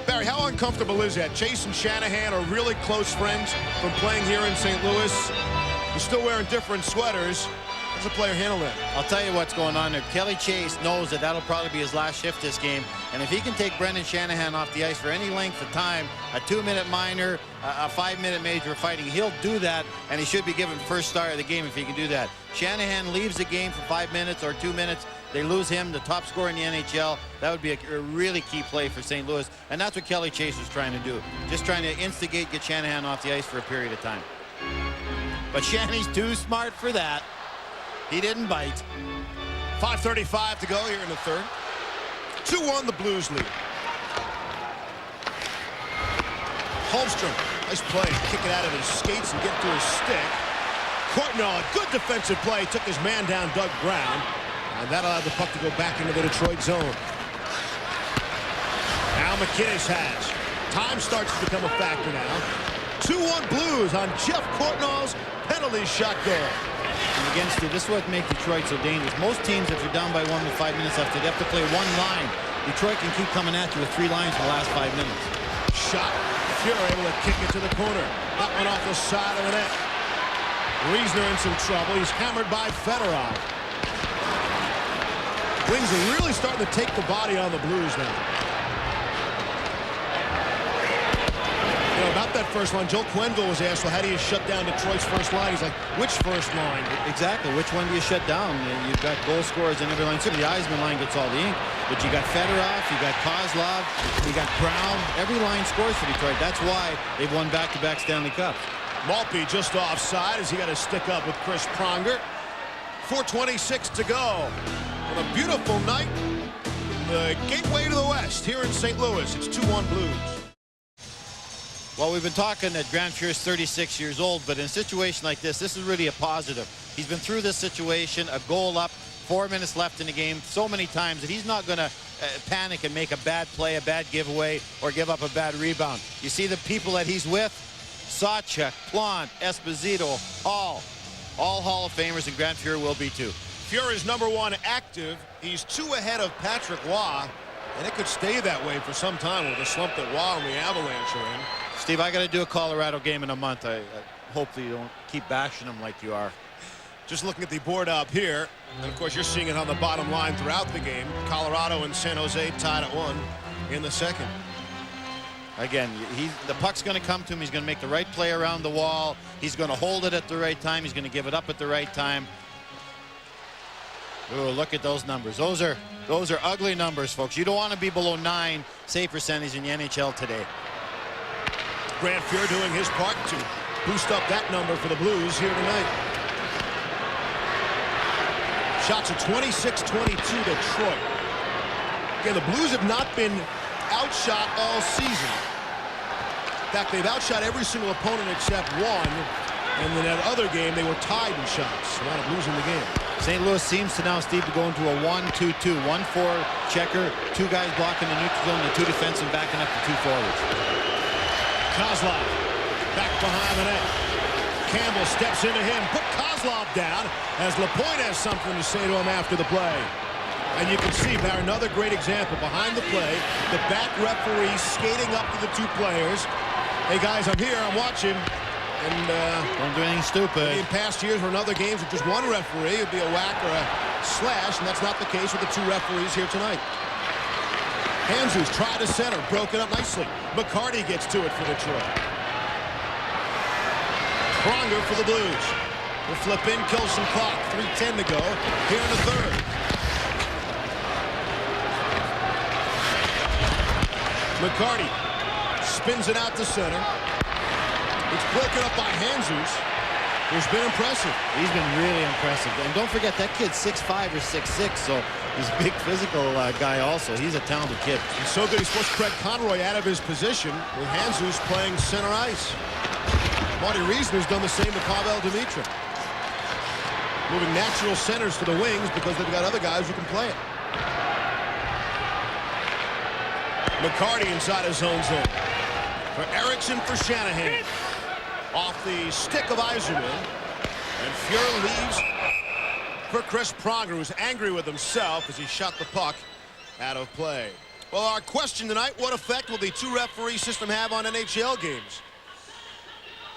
Barry, how uncomfortable is that? Chase and Shanahan are really close friends from playing here in St. Louis. They're still wearing different sweaters. How does the player handle that? I'll tell you what's going on there. Kelly Chase knows that that'll probably be his last shift this game. And if he can take Brendan Shanahan off the ice for any length of time, a 2-minute minor, a 5-minute major fighting, he'll do that, and he should be given first start of the game if he can do that. Shanahan leaves the game for 5 minutes or 2 minutes. They lose him, the top scorer in the NHL. That would be a really key play for St. Louis, and that's what Kelly Chase was trying to do. Just trying to instigate, get Shanahan off the ice for a period of time. But Shanny's too smart for that. He didn't bite. 5:35 to go here in the third. 2-1 the Blues lead. Holmstrom, nice play. Kick it out of his skates and get to his stick. Courtnall, a good defensive play. Took his man down, Doug Brown. And that allowed the puck to go back into the Detroit zone. Now McInnes has. Time starts to become a factor now. 2-1 Blues on Jeff Courtnall's penalty shot goal. And again, Steve, this is what makes Detroit so dangerous. Most teams, if you're down by 1 with 5 minutes left, they have to play one line. Detroit can keep coming at you with 3 lines in the last 5 minutes. Shot. Fuhrer able to kick it to the corner. That one off the side of the net. Riesner in some trouble. He's hammered by Fedorov. Wings are really starting to take the body on the Blues now. You know, about that first line, Joel Quenneville was asked, well, how do you shut down Detroit's first line? He's like, which first line? Exactly. Which one do you shut down? You've got goal scorers in every line. So the Eisman line gets all the ink. But you got Fedorov, you got Kozlov, you got Brown. Every line scores for Detroit. That's why they've won back-to-back Stanley Cups. Maltby just offside as he got to stick up with Chris Pronger. 4:26 to go. On a beautiful night, the gateway to the West here in St. Louis. It's 2-1 Blues. Well, we've been talking that Grant Fuhr's 36 years old, but in a situation like this is really a positive. He's been through this situation, a goal up, 4 minutes left in the game, so many times that he's not going to panic and make a bad play, a bad giveaway, or give up a bad rebound. You see the people that he's with, Sawchuk, Plant, Esposito, all Hall of Famers, and Grant Fuhr will be too. Fuhr is #1 active. He's 2 ahead of Patrick Waugh, and it could stay that way for some time with the slump that Waugh and the Avalanche are in. Steve, I got to do a Colorado game in a month. I hopefully you don't keep bashing them like you are. Just looking at the board up here, and of course you're seeing it on the bottom line throughout the game. Colorado and San Jose tied at 1 in the second. Again, the puck's going to come to him. He's going to make the right play around the wall. He's going to hold it at the right time. He's going to give it up at the right time. Ooh, look at those numbers. Those are ugly numbers, folks. You don't want to be below 9 save percentage in the NHL today. Grant Fuhr doing his part to boost up that number for the Blues here tonight. Shots at 26-22 Detroit. Again, the Blues have not been outshot all season. In fact, they've outshot every single opponent except one. And in that other game, they were tied in shots. So out of losing the game. St. Louis seems to now, Steve, to go into a 1-2-2. 1-4 checker, 2 guys blocking the neutral zone, the 2 defensemen backing up the 2 forwards. Kozlov back behind the net. Campbell steps into him. Put Kozlov down as Lapointe has something to say to him after the play. And you can see there another great example behind the play. The back referee skating up to the 2 players. Hey guys, I'm here. I'm watching. And don't do anything stupid. In past years where in other games with just 1 referee, it'd be a whack or a slash, and that's not the case with the 2 referees here tonight. Handzus tried to center, broken up nicely. McCarty gets to it for Detroit. Pronger for the Blues. Will flip in, kill some clock. 3:10 to go here in the third. McCarty spins it out to center. It's broken up by Handzus, who's been impressive. He's been really impressive. And don't forget, that kid's 6'5" or 6'6", so he's a big physical guy also. He's a talented kid. He's so good, he's forced Craig Conroy out of his position with Handzus playing center ice. Marty Reisner's done the same to Pavel Demitra. Moving natural centers to the wings because they've got other guys who can play it. McCarty inside his own zone. For Eriksson for Shanahan. Off the stick of Yzerman. And Fuhr leaves for Chris Pronger, who's angry with himself as he shot the puck out of play. Well, our question tonight, what effect will the 2-referee system have on NHL games?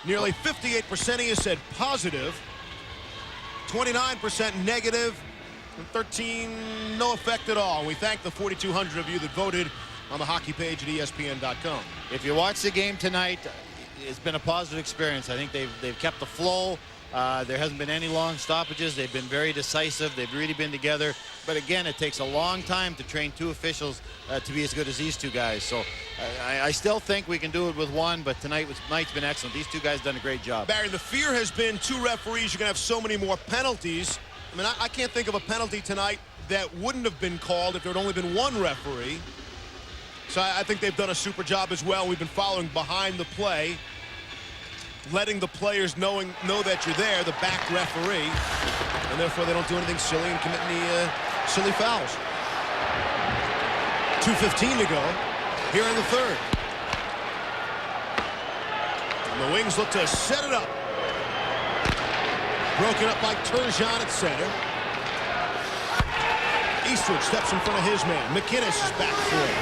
Nearly 58% of you said positive, 29% negative, and 13% no effect at all. We thank the 4,200 of you that voted on the hockey page at ESPN.com. If you watch the game tonight, it's been a positive experience. I think they've kept the flow. There hasn't been any long stoppages. They've been very decisive. They've really been together. But again, it takes a long time to train 2 officials to be as good as these 2 guys. So I still think we can do it with 1, but tonight's been excellent. These 2 guys done a great job. Barry, the fear has been 2 referees. You're going to have so many more penalties. I mean, I can't think of a penalty tonight that wouldn't have been called if there had only been 1 referee. So I think they've done a super job as well. We've been following behind the play, letting the players know that you're there, the back referee, and therefore they don't do anything silly and commit any silly fouls. 2:15 to go here in the third. And the Wings look to set it up. Broken up by Turgeon at center. Eastwood steps in front of his man. McInnes is back for it.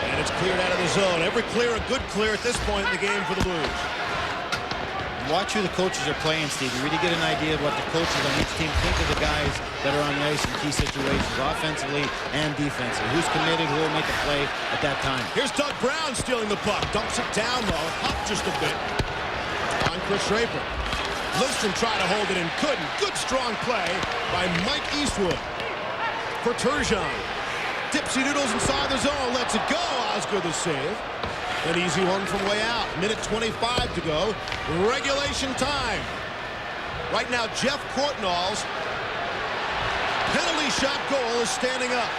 And it's cleared out of the zone. Every clear a good clear at this point in the game for the Blues. watch who the coaches are playing, Steve. You really get an idea of what the coaches on each team think of the guys that are on the ice in key situations, offensively and defensively. Who's committed, who will make a play at that time. Here's Doug Brown stealing the puck. Dumps it down low. Up just a bit on Chris Draper. Lindstrom tried to hold it and couldn't. Good strong play by Mike Eastwood. For Turgeon. Dipsy doodles inside the zone. Lets it go. Osgood the save. An easy one from way out. Minute 25 to go. Regulation time. Right now, Jeff Courtnall's penalty shot goal is standing up.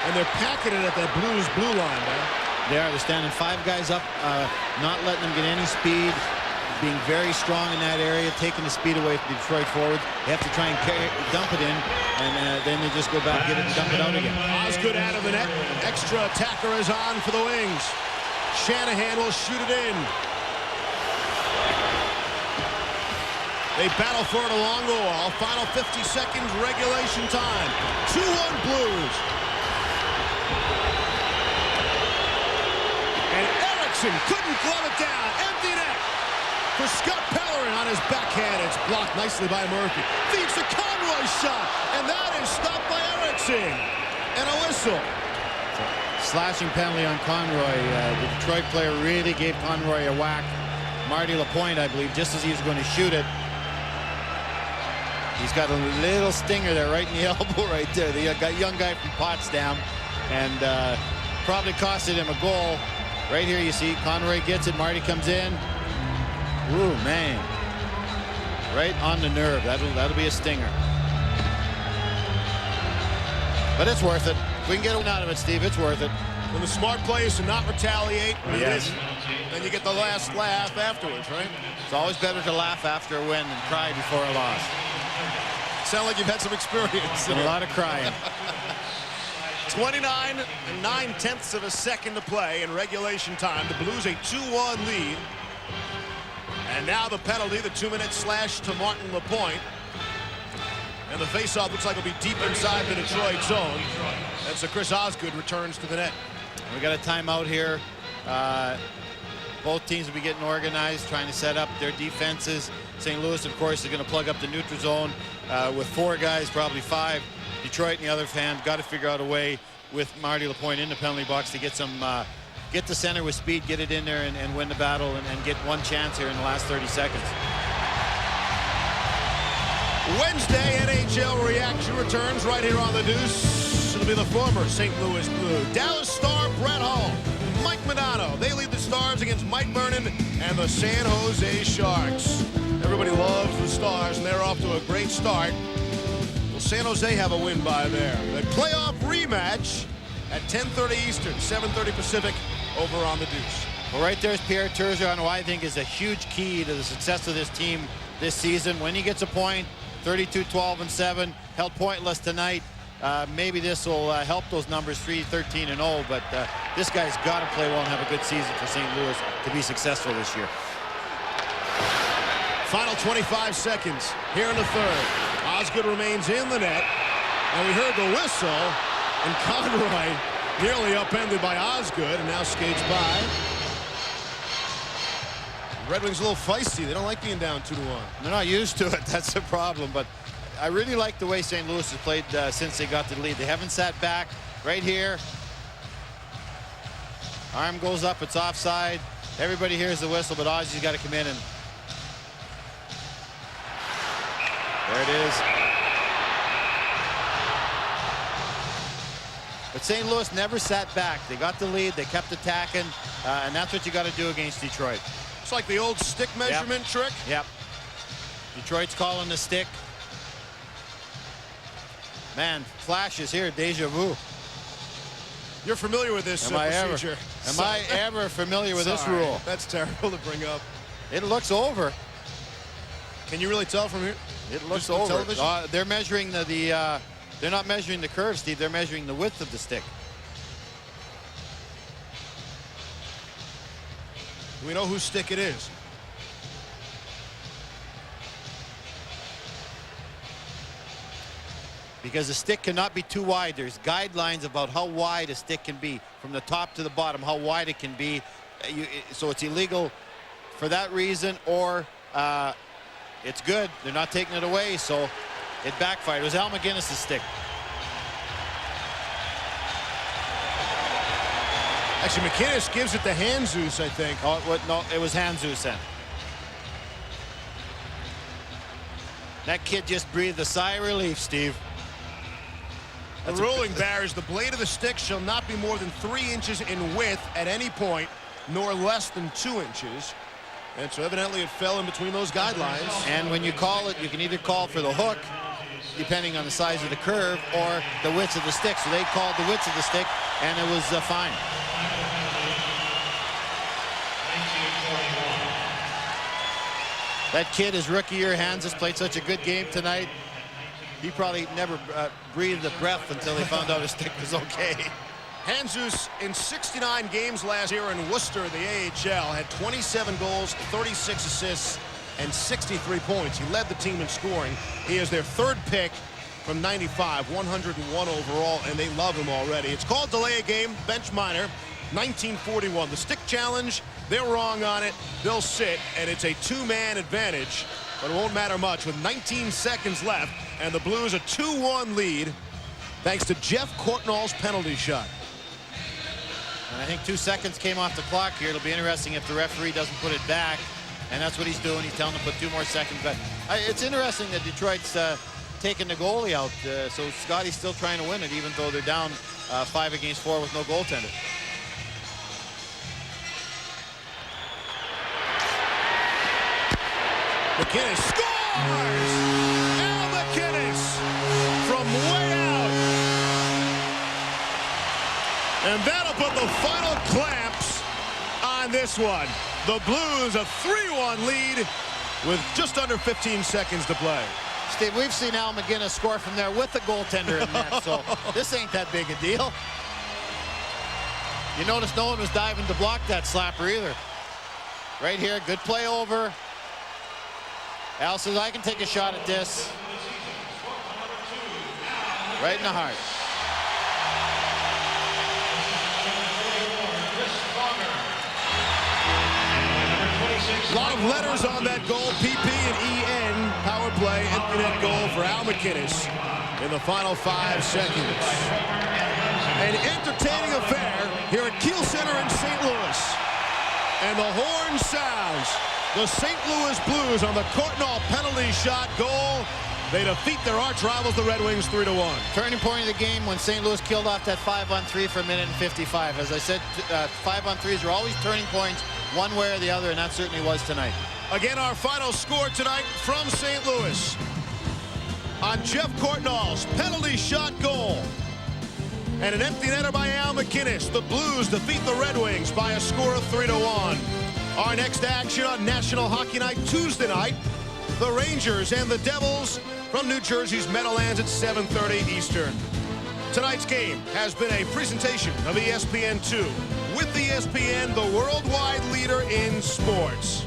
And they're packing it at that Blues blue line, man. They're standing 5 guys up, not letting them get any speed, being very strong in that area, taking the speed away from the Detroit forwards. They have to try and dump it in, and then they just go back, get it, and dump it out again. Osgood out of the net. Extra attacker is on for the Wings. Shanahan will shoot it in. They battle for it along the wall. Final 50 seconds, regulation time. 2-1 Blues. And Erickson couldn't glove it down. Empty net for Scott Pellerin on his backhand. It's blocked nicely by Murphy. Feeds the Conroy shot, and that is stopped by Erickson. And a whistle. Slashing penalty on Conroy. The Detroit player really gave Conroy a whack. Marty Lapointe, I believe, just as he was going to shoot it. He's got a little stinger there right in the elbow right there. The young guy from Potsdam. And probably costed him a goal. Right here you see Conroy gets it. Marty comes in. Ooh, man. Right on the nerve. That'll be a stinger. But it's worth it. If we can get one out of it, Steve, it's worth it. When the smart play is to not retaliate, yes, then you get the last laugh afterwards, right? It's always better to laugh after a win than cry before a loss. Sound like you've had some experience. And a lot of crying. 29 and 9/10 of a second to play in regulation time. The Blues a 2-1 lead. And now the penalty, the 2-minute slash to Martin Lapointe. And the faceoff looks like it'll be deep inside the Detroit zone. And so Chris Osgood returns to the net. We got a timeout here. Both teams will be getting organized, trying to set up their defenses. St. Louis, of course, is going to plug up the neutral zone with 4 guys, probably 5. Detroit, on the other hand, got to figure out a way with Marty Lapointe in the penalty box to get some, get the center with speed, get it in there, and win the battle, and get one chance here in the last 30 seconds. Wednesday, NHL reaction returns right here on the Deuce. It'll be the former St. Louis Blue. Dallas Star Brett Hall, Mike Modano. They lead the Stars against Mike Vernon and the San Jose Sharks. Everybody loves the Stars, and they're off to a great start. Will San Jose have a win by there? The playoff rematch at 10:30 Eastern, 7:30 Pacific, over on the Deuce. Well, right there's Pierre Turgeon, who I think is a huge key to the success of this team this season. When he gets a point, 32-12-7, held pointless tonight. Maybe this will help those numbers, 3-13-0, but this guy's got to play well and have a good season for St. Louis to be successful this year. Final 25 seconds here in the third. Osgood remains in the net, and we heard the whistle, and Conroy nearly upended by Osgood, and now skates by. Red Wings a little feisty. They don't like being down 2-1. They're not used to it. That's the problem. But I really like the way St. Louis has played since they got the lead. They haven't sat back. Right here. Arm goes up. It's offside. Everybody hears the whistle, but Ozzy's got to come in, and there it is. But St. Louis never sat back. They got the lead. They kept attacking, and that's what you got to do against Detroit. It's like the old stick measurement trick. Yep. Detroit's calling the stick. Man, flashes here, deja vu. You're familiar with this procedure. Am I ever familiar with this rule? That's terrible to bring up. It looks over. Can you really tell from here? It looks over. They're measuring they're not measuring the curve, Steve. They're measuring the width of the stick. We know whose stick it is. Because the stick cannot be too wide. There's guidelines about how wide a stick can be from the top to the bottom, how wide it can be. So it's illegal for that reason, or it's good. They're not taking it away, so it backfired. It was Al McGinnis' stick. Actually, McInnes gives it to Handzus, I think. Oh, no, it was Handzus then. That kid just breathed a sigh of relief, Steve. The ruling, Bears, the blade of the stick shall not be more than 3 inches in width at any point, nor less than 2 inches. And so evidently it fell in between those guidelines. And when you call it, you can either call for the hook, depending on the size of the curve, or the width of the stick. So they called the width of the stick, and it was fine. That kid, his rookie year, Handzus, played such a good game tonight. He probably never breathed a breath until he found out his stick was okay. Handzus, in 69 games last year in Worcester, the AHL, had 27 goals, 36 assists, and 63 points. He led the team in scoring. He is their 3rd pick from 95, 101 overall, and they love him already. It's called delay a game, bench minor, 1941. The stick challenge, they're wrong on it. They'll sit, and it's a 2-man advantage, but it won't matter much with 19 seconds left, and the Blues a 2-1 lead thanks to Jeff Courtnall's penalty shot. And I think 2 seconds came off the clock here. It'll be interesting if the referee doesn't put it back, and that's what he's doing. He's telling him to put 2 more seconds back. It's interesting that Detroit's taking the goalie out, so Scotty's still trying to win it, even though they're down 5 against 4 with no goaltender. McInnes scores! Al McInnes from way out. And that'll put the final clamps on this one. The Blues a 3-1 lead with just under 15 seconds to play. Steve, we've seen Al McGinnis score from there with the goaltender in net, so this ain't that big a deal. You notice no one was diving to block that slapper either. Right here, good play over. Al says, I can take a shot at this. Right in the heart. A lot of letters on that goal, PP and EN, power play, empty net goal for Al McInnes in the final 5 seconds. An entertaining affair here at Kiel Center in St. Louis. And the horn sounds. The St. Louis Blues on the Courtnall penalty shot goal. They defeat their arch rivals, the Red Wings, 3-1. Turning point of the game when St. Louis killed off that 5-on-3 for a minute and 55. As I said, 5-on-3s are always turning points one way or the other, and that certainly was tonight. Again, our final score tonight from St. Louis on Jeff Courtnall's penalty shot goal. And an empty netter by Al McInnes. The Blues defeat the Red Wings by a score of 3-1. Our next action on National Hockey Night Tuesday night, the Rangers and the Devils from New Jersey's Meadowlands at 7:30 Eastern. Tonight's game has been a presentation of ESPN2 with ESPN, the worldwide leader in sports.